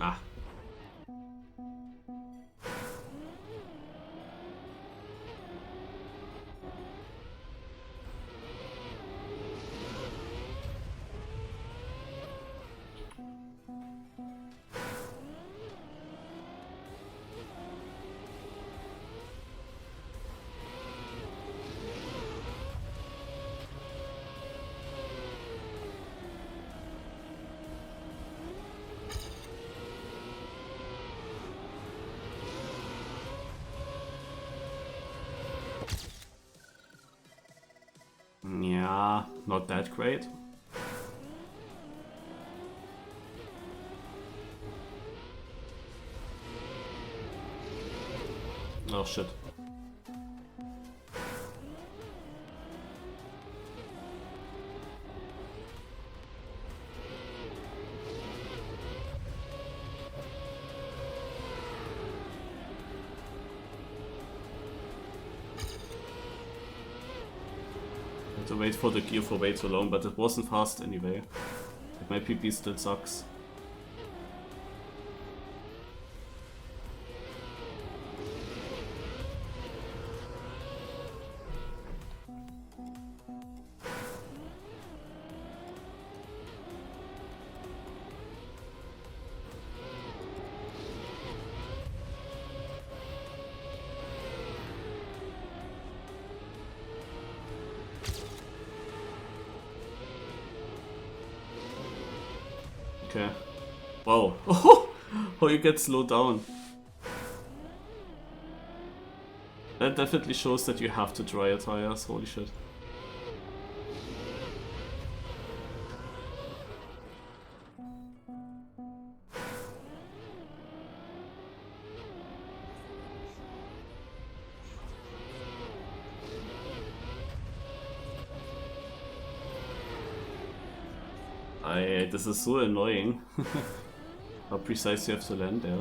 Ah. not that great. Oh shit. To wait for the gear for way too long, but it wasn't fast anyway. Like my PP still sucks. Okay. Wow. Oh, you get slowed down. That definitely shows that you have to dry your tires. Holy shit. This is so annoying. How precise you have to land there.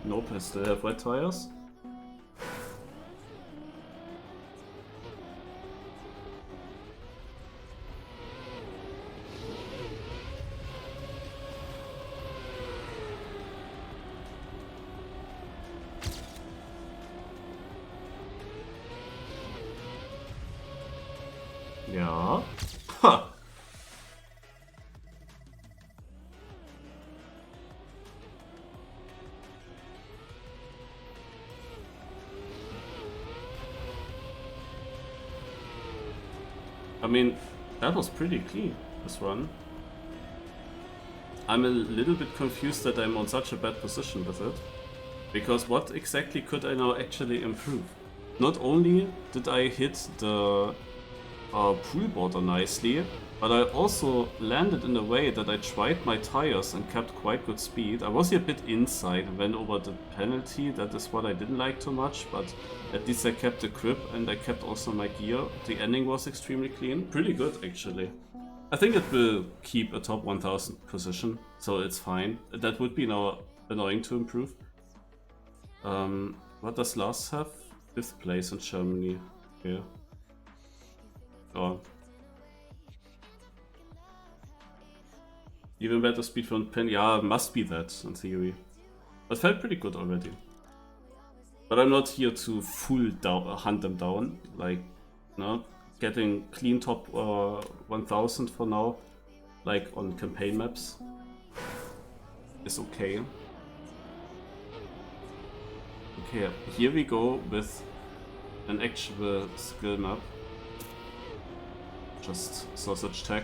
Nope, I still have wet tires. Ja. Ha! I mean, that was pretty clean, this run. I'm a little bit confused that I'm on such a bad position with it. Because what exactly could I now actually improve? Not only did I hit the pool border nicely, but I also landed in a way that I tried my tires and kept quite good speed. I was a bit inside and went over the penalty, that is what I didn't like too much, but at least I kept the grip and I kept also my gear. The ending was extremely clean. Pretty good actually. I think it will keep a top 1000 position, so it's fine. That would be now annoying to improve. What does Lars have? 5th place in Germany. Okay. Oh. Even better speed from pen. Yeah, must be that in theory. But felt pretty good already. But I'm not here to full hunt them down. Like, no, getting clean top 1000 for now, like on campaign maps, is okay. Okay, here we go with an actual skill map. Just sausage tech.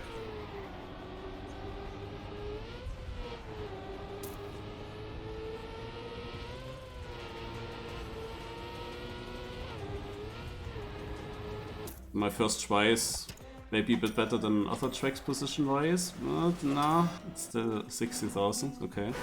My first try is maybe a bit better than other tracks position wise, but nah, it's still 60,000, okay.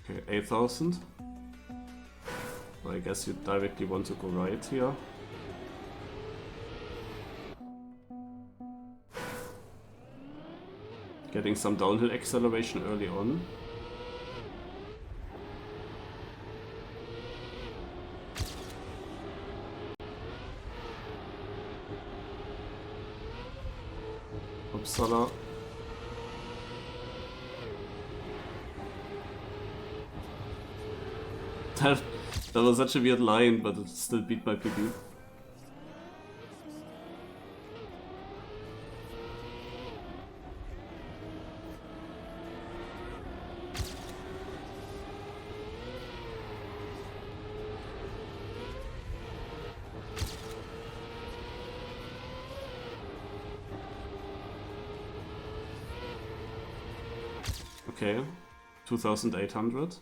Okay, 8,000. Well, I guess you directly want to go right here. Getting some downhill acceleration early on. Uppsala. That was such a weird line, but it still beat my PB. Okay, 2,800.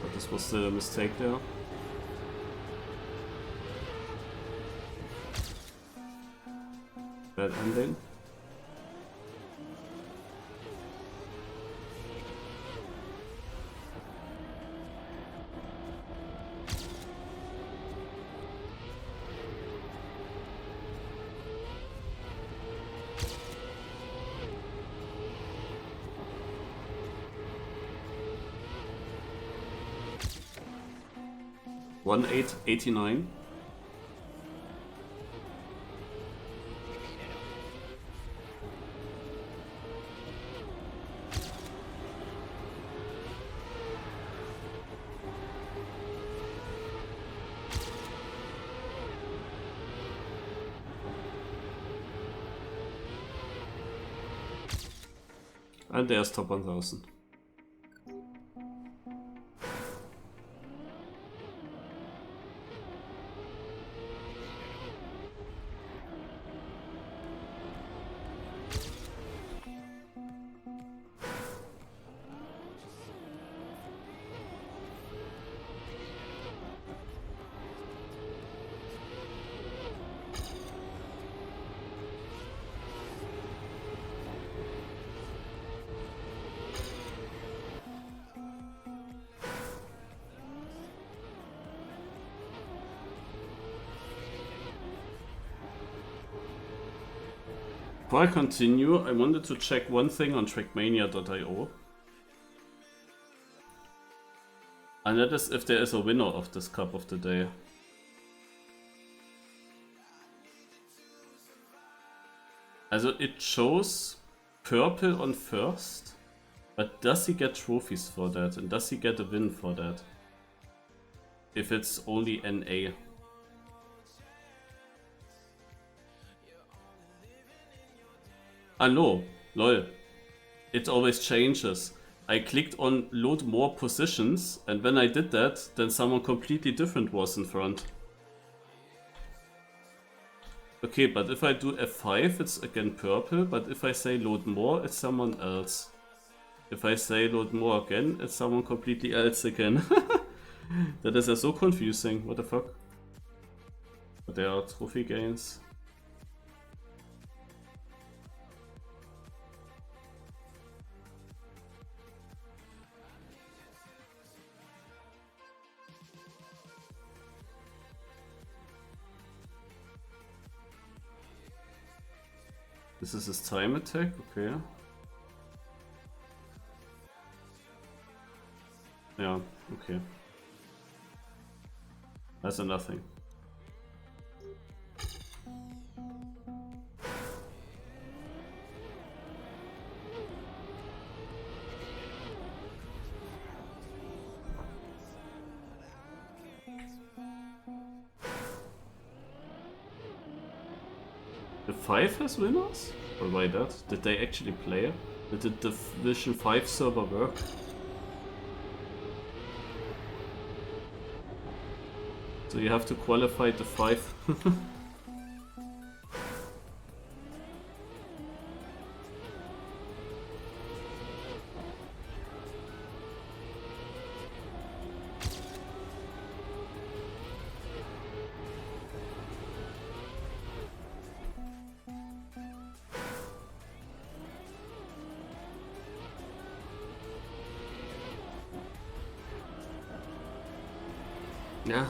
But this was still a mistake there. Bad ending. $1,889. And there's top 1000. Before I continue, I wanted to check one thing on trackmania.io. And that is if there is a winner of this Cup of the Day. Also it shows purple on first, but does he get trophies for that? And does he get a win for that? If it's only NA. Ah no, lol. It always changes. I clicked on load more positions, and when I did that, then someone completely different was in front. Okay, but if I do F5, it's again purple, but if I say load more, it's someone else. If I say load more again, it's someone completely else again. That is so confusing, what the fuck? But there are trophy gains. This is his time attack, okay. Yeah, okay. That's a nothing. The 5 has winners? Or why that? Did they actually play? Did the Division 5 server work? So you have to qualify the 5. Yeah.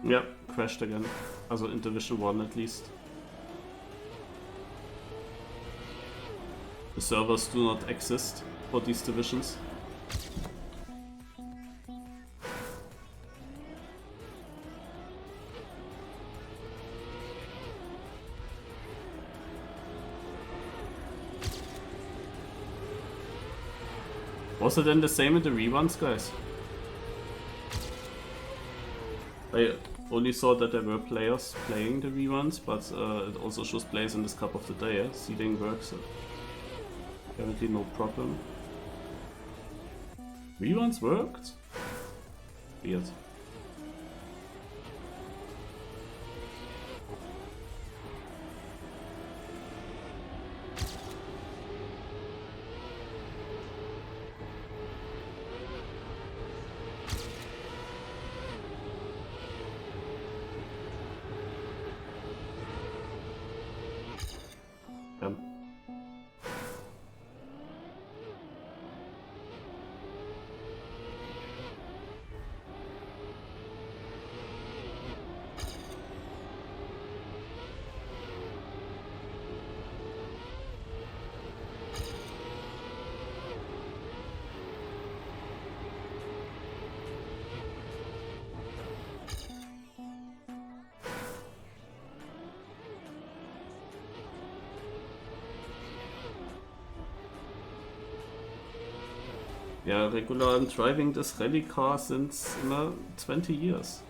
Yeah, crashed again. Also in Division 1 at least. The servers do not exist for these divisions. Was it then the same in the reruns, guys? I only saw that there were players playing the reruns, but it also shows players in this Cup of the Day. Yeah? Seeding works. Apparently no problem. Reruns worked? Weird. Yeah, regular, I'm driving this rally car since 20 years.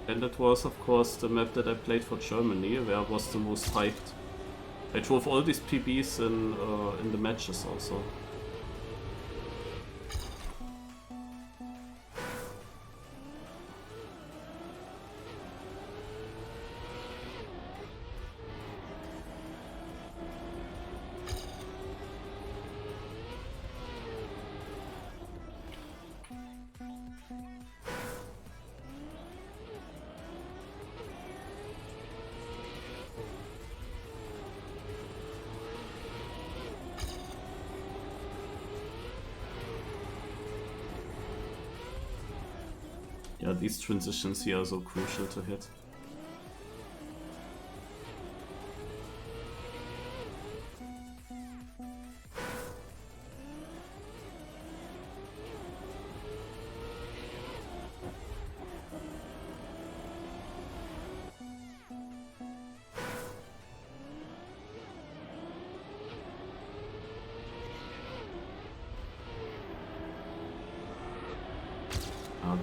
And that was of course the map that I played for Germany, where I was the most hyped. I drove all these PBs in the matches also. Yeah, these transitions here are so crucial to hit.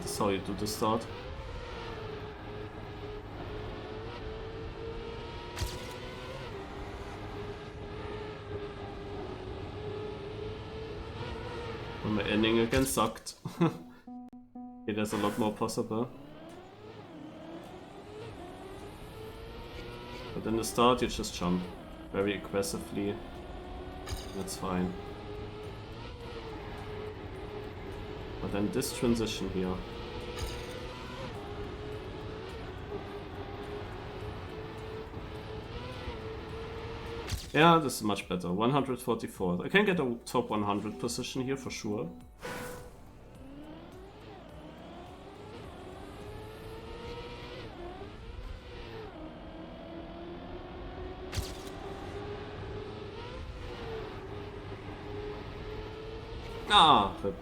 That's how you do the start. And my ending again sucked. Okay, there's a lot more possible. But in the start you just jump very aggressively. That's fine. But then this transition here. Yeah, this is much better. 144. I can get a top 100 position here for sure. Ah, rip.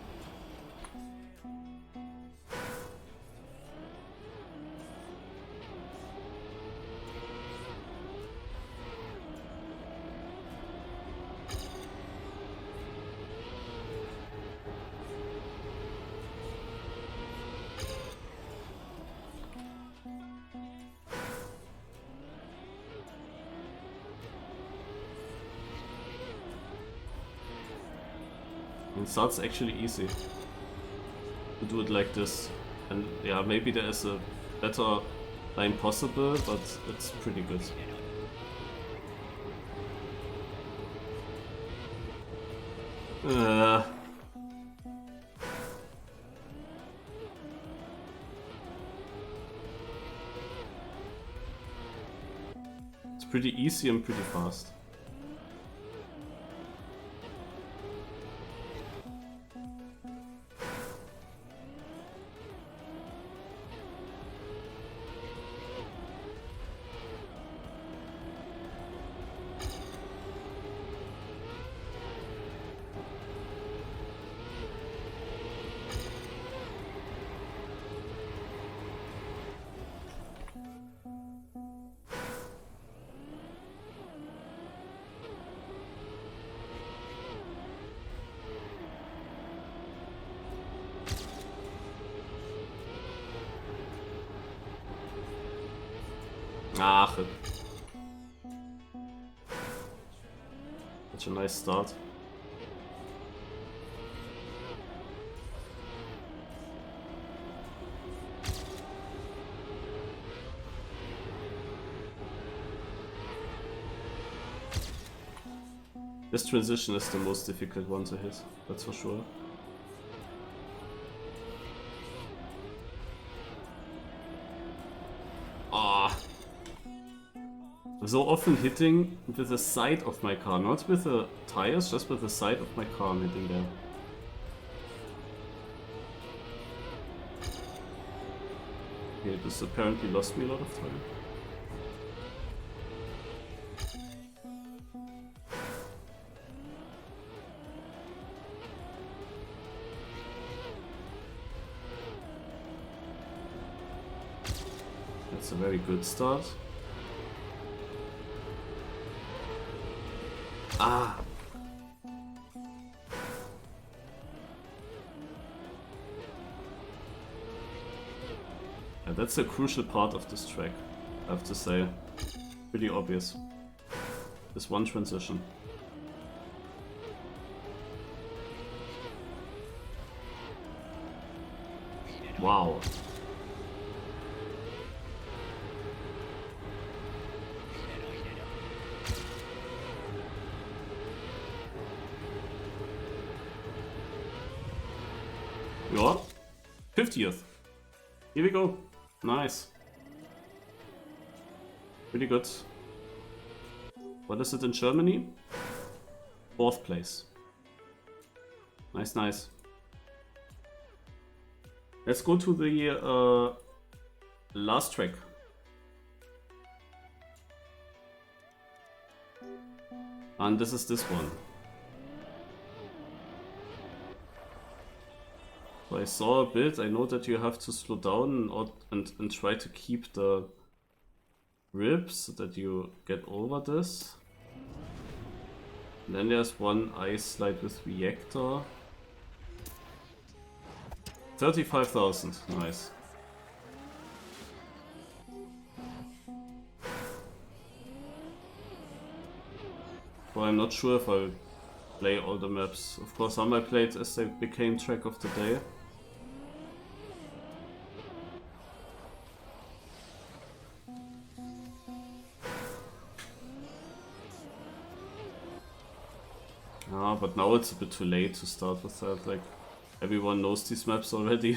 It starts actually easy to do it like this, and yeah, maybe there is a better line possible, but it's pretty good. It's pretty easy and pretty fast. Ach. Such a nice start. This transition is the most difficult one to hit, that's for sure. Ah. So often hitting with the side of my car, not with the tires, just with the side of my car I'm hitting there. Okay, this apparently lost me a lot of time. That's a very good start. Ah! Yeah, that's a crucial part of this track, I have to say. Pretty obvious. This one transition. Wow. Yeah. 50th. Here we go. Nice. Pretty good. What is it in Germany? 4th place. Nice, nice. Let's go to the last track. And this is this one. So I saw a bit, I know that you have to slow down and try to keep the ribs so that you get over this. And then there's one ice slide with reactor. 35,000, nice. Well, I'm not sure if I'll play all the maps. Of course, some I played as they became track of the day. Ah, but now it's a bit too late to start with that, like, everyone knows these maps already.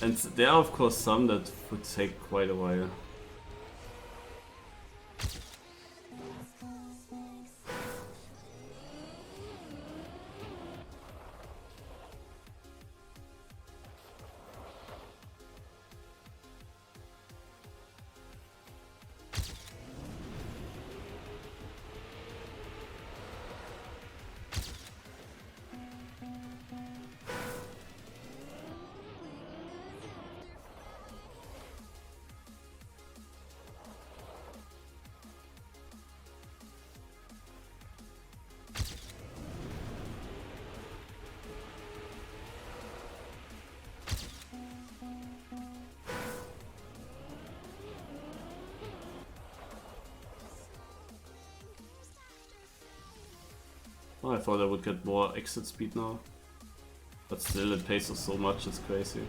And there are of course some that would take quite a while. Oh, I thought I would get more exit speed now. But still, it pays us so much, it's crazy.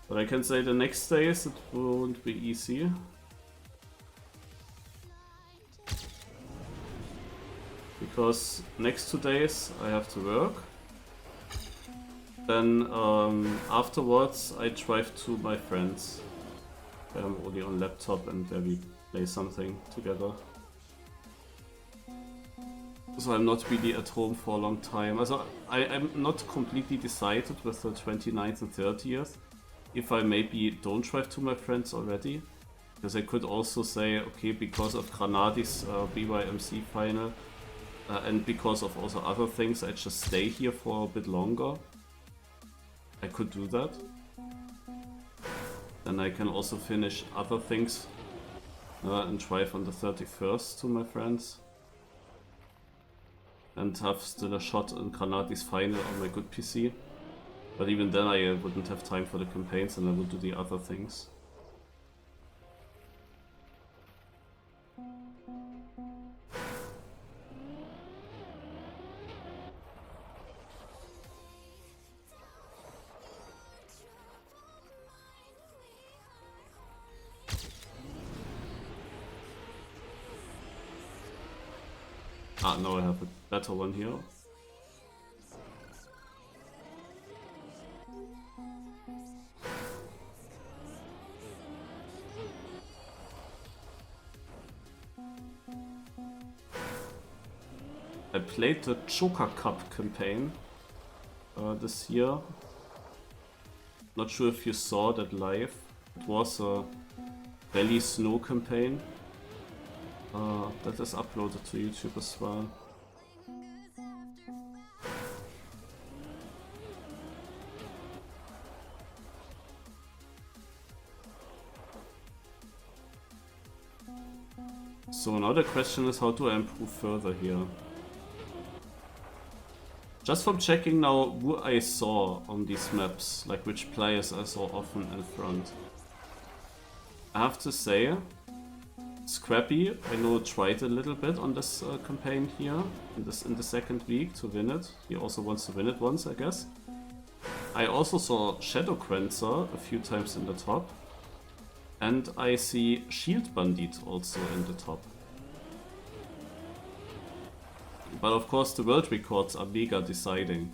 But I can say the next days it won't be easy. Because next 2 days I have to work. Then afterwards I drive to my friends. I'm only on laptop and there we play something together. So I'm not really at home for a long time. Also, I'm not completely decided with the 29th and 30th. If I maybe don't drive to my friends already. Because I could also say, okay, because of Granadi's BYMC final and because of also other things, I just stay here for a bit longer. I could do that. Then I can also finish other things and drive on the 31st to my friends. and have still a shot in Granati's final on my good PC. But even then I wouldn't have time for the campaigns and I would do the other things. Ah, now I have a better one here. I played the Joker Cup campaign this year. Not sure if you saw that live. It was a Valley Snow campaign that is uploaded to YouTube as well. So now the question is, how do I improve further here? Just from checking now who I saw on these maps, like which players I saw often in front. I have to say, Scrappy, I know, tried a little bit on this campaign here, in the second week to win it. He also wants to win it once, I guess. I also saw Shadow Crancer a few times in the top. And I see Shield Bandit also in the top. But of course the world records are mega deciding.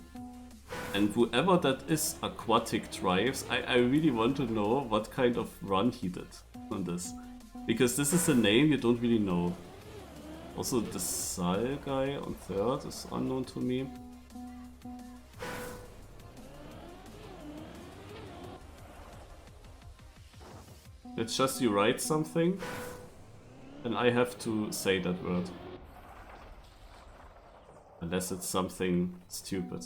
And whoever that is Aquatic Drives, I really want to know what kind of run he did on this. Because this is a name you don't really know. Also the Sal guy on third is unknown to me. It's just you write something and I have to say that word. Unless it's something stupid.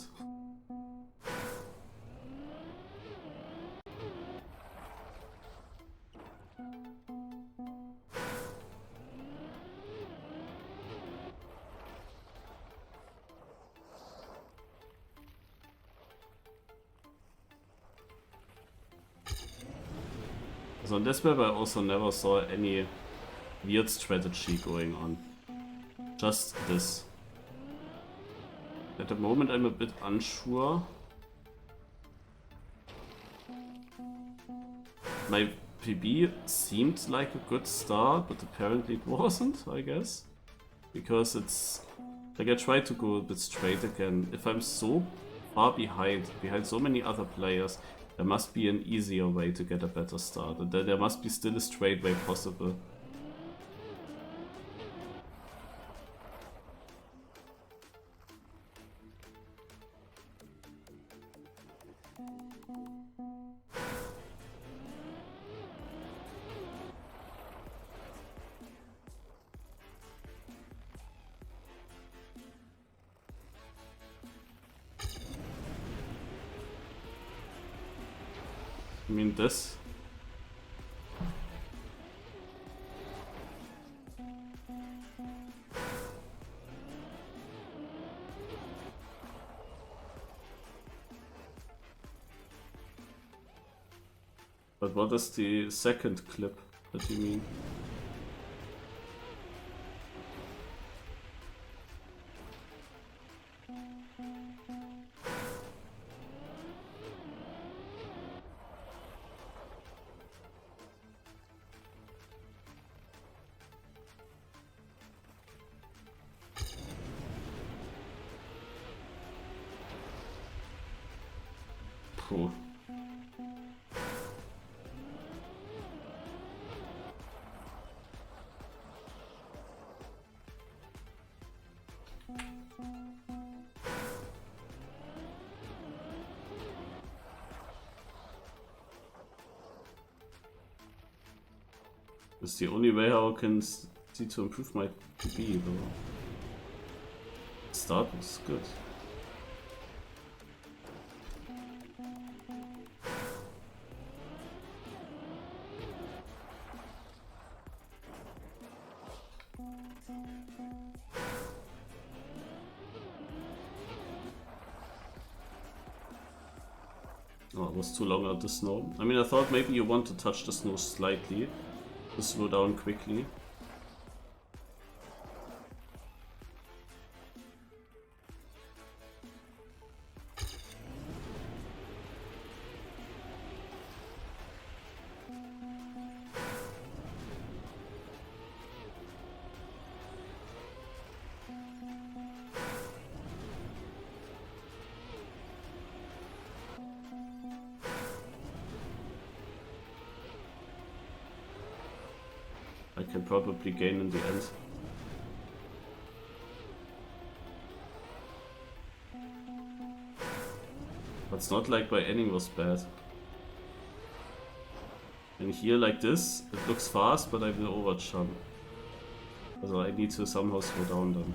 So on this map I also never saw any weird strategy going on. Just this. At the moment I'm a bit unsure. My PB seemed like a good start, but apparently it wasn't, I guess. Because it's... like I tried to go a bit straight again. If I'm so far behind so many other players, there must be an easier way to get a better start. And there must be still a straight way possible. I mean this. But what is the second clip that you mean? Cool. It's the only way how I can see to improve my PB though. Start was good. Oh, it was too long at the snow. I mean, I thought maybe you want to touch the snow slightly to slow down quickly. I can probably gain in the end. But it's not like my ending was bad. And here like this, it looks fast, but I will overjump. So I need to somehow slow down then.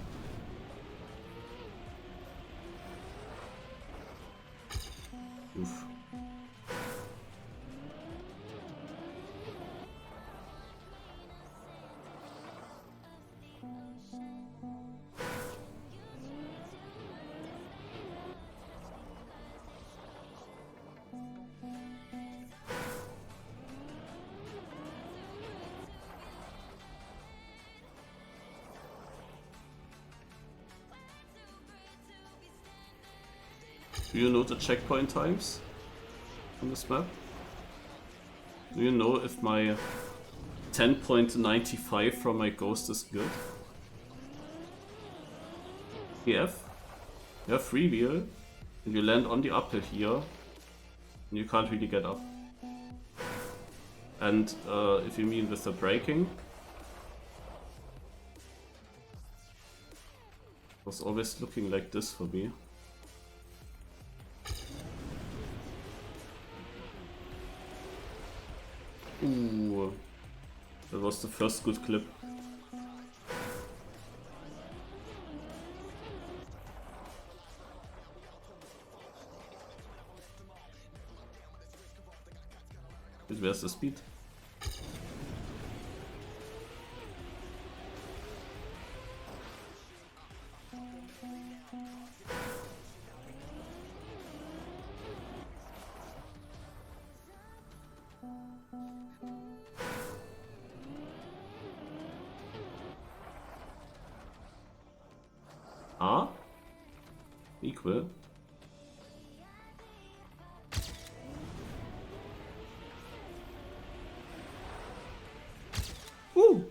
Oof. Do you know the checkpoint times on this map? Do you know if my 10.95 from my ghost is good? You have free wheel, and you land on the uphill here, and you can't really get up. And if you mean with the braking, it was always looking like this for me. Ooh, that was the first good clip. Where's the speed? Ah? Equal? Woo!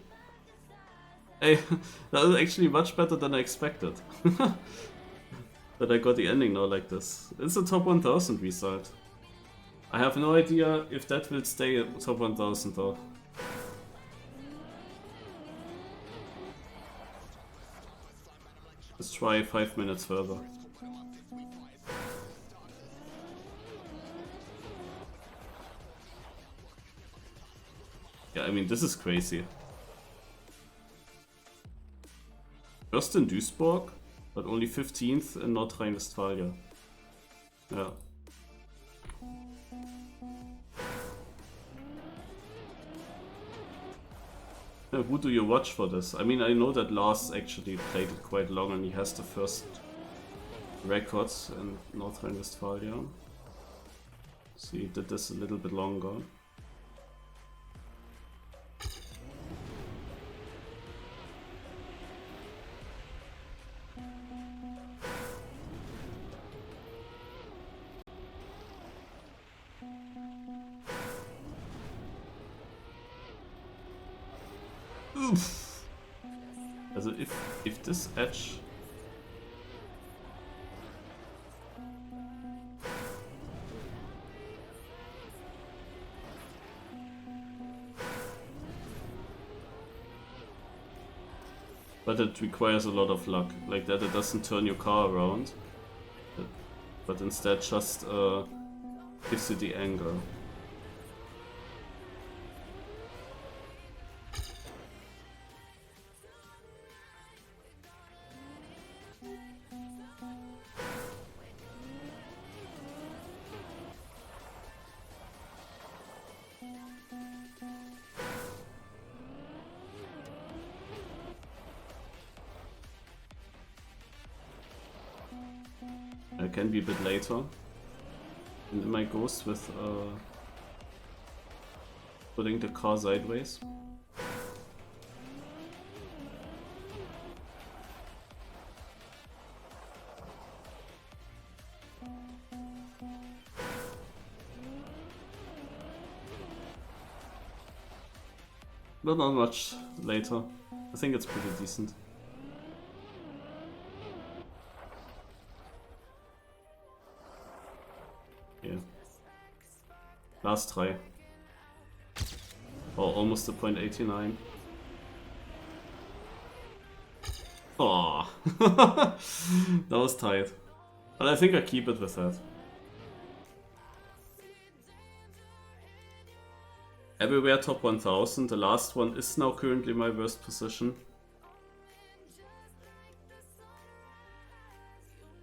Hey, that was actually much better than I expected. That I got the ending now like this. It's a top 1000 result. I have no idea if that will stay at top 1000 though. Let's try 5 minutes further. Yeah, I mean, this is crazy. First in Duisburg, but only 15th in North Rhine-Westphalia. Yeah. Who do you watch for this? I mean, I know that Lars actually played it quite long and he has the first records in North Rhine-Westphalia. So he did this a little bit longer. Oof. Also if this edge but it requires a lot of luck, like that it doesn't turn your car around, but instead just gives you the angle. It can be a bit later. And my ghost with putting the car sideways. But not much later. I think it's pretty decent. Yeah. Last try. Oh, almost a .89. Oh, that was tight. But I think I keep it with that. Everywhere top 1000, the last one is now currently my worst position.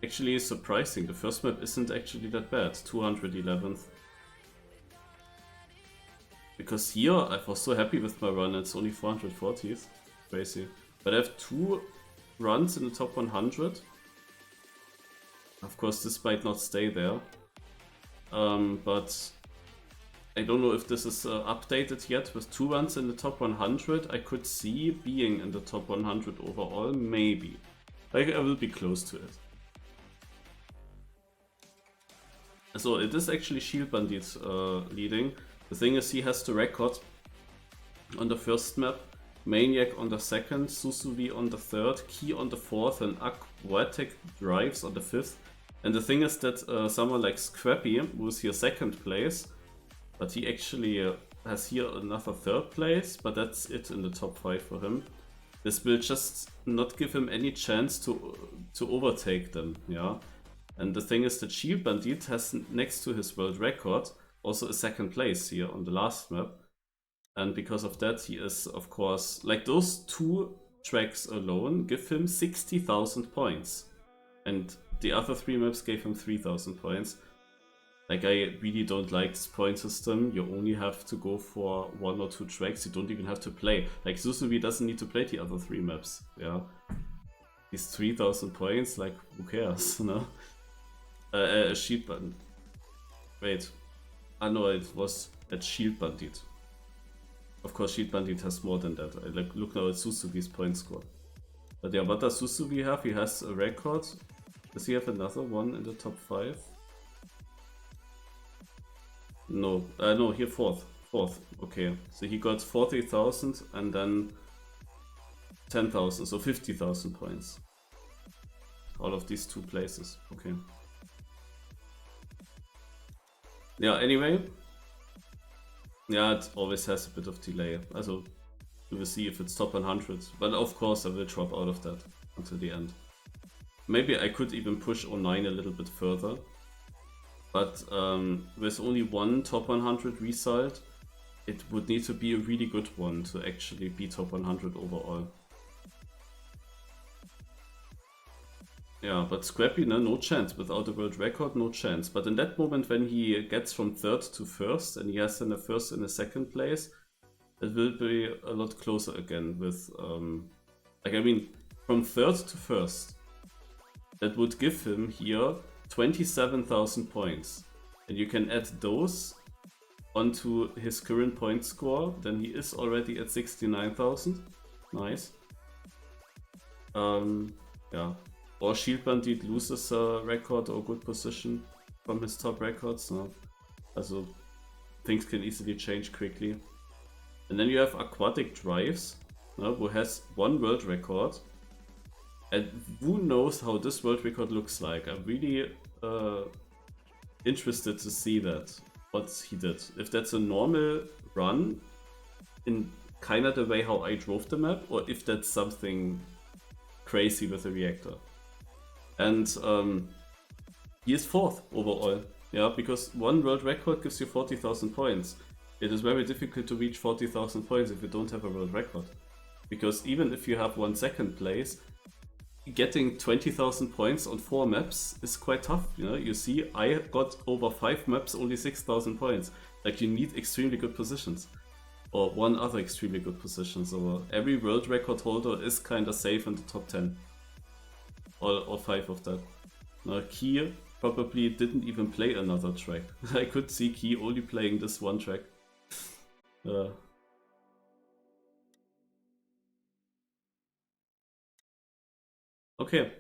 Actually surprising, the first map isn't actually that bad, 211th. Because here I was so happy with my run, it's only 440th, crazy. But I have 2 runs in the top 100. Of course this might not stay there, but I don't know if this is updated yet. With 2 runs in the top 100, I could see being in the top 100 overall, maybe. Like, I will be close to it. So it is actually Shield Bandit leading. The thing is, he has the record on the first map, Maniac on the second, Susuvi on the third, Key on the fourth, and Aquatic Drives on the fifth. And the thing is that someone like Scrappy, who is here second place, but he actually has here another third place, but that's it in the top 5 for him. This will just not give him any chance to overtake them, yeah. And the thing is that Shield Bandit has next to his world record also a second place here on the last map. And because of that, he is, of course, like those 2 tracks alone give him 60,000 points. And the other 3 maps gave him 3,000 points. Like, I really don't like this point system. You only have to go for 1 or 2 tracks. You don't even have to play. Like, Susuvi doesn't need to play the other 3 maps. Yeah, these 3,000 points. Like, who cares? No. Shield Bandit. Wait. I know it was at Shield Bandit. Of course, Shield Bandit has more than that. I look now at Susuvi's point score. But yeah, what does Susuvi have? He has a record. Does he have another one in the top 5? No, no, here fourth, okay. So he got 40,000 and then 10,000, so 50,000 points. All of these 2 places, okay. Yeah, anyway. Yeah, it always has a bit of delay. Also, we will see if it's top 100. But of course I will drop out of that until the end. Maybe I could even push 09 a little bit further. But with only 1 top 100 result, it would need to be a really good one to actually be top 100 overall. Yeah, but Scrappy, no chance. Without a world record, no chance. But in that moment when he gets from 3rd to 1st, and he has then a 1st and a 2nd place, it will be a lot closer again with, like, I mean, from 3rd to 1st, that would give him here 27,000 points, and you can add those onto his current point score, then he is already at 69,000. Nice. Yeah. Or Shield Bandit loses a record or good position from his top records. No? Also, things can easily change quickly. And then you have Aquatic Drives, no? Who has 1 world record. And who knows how this world record looks like. I'm really interested to see that, what he did. If that's a normal run, in kind of the way how I drove the map, or if that's something crazy with the reactor. And he is 4th overall, yeah, because 1 world record gives you 40,000 points. It is very difficult to reach 40,000 points if you don't have a world record. Because even if you have 1 second place, getting 20,000 points on 4 maps is quite tough, you know. You see, I got over 5 maps only 6,000 points. Like, you need extremely good positions. Or 1 other extremely good position, so every world record holder is kinda safe in the top 10. All 5 of that. Now Key probably didn't even play another track. I could see Key only playing this one track. Okay.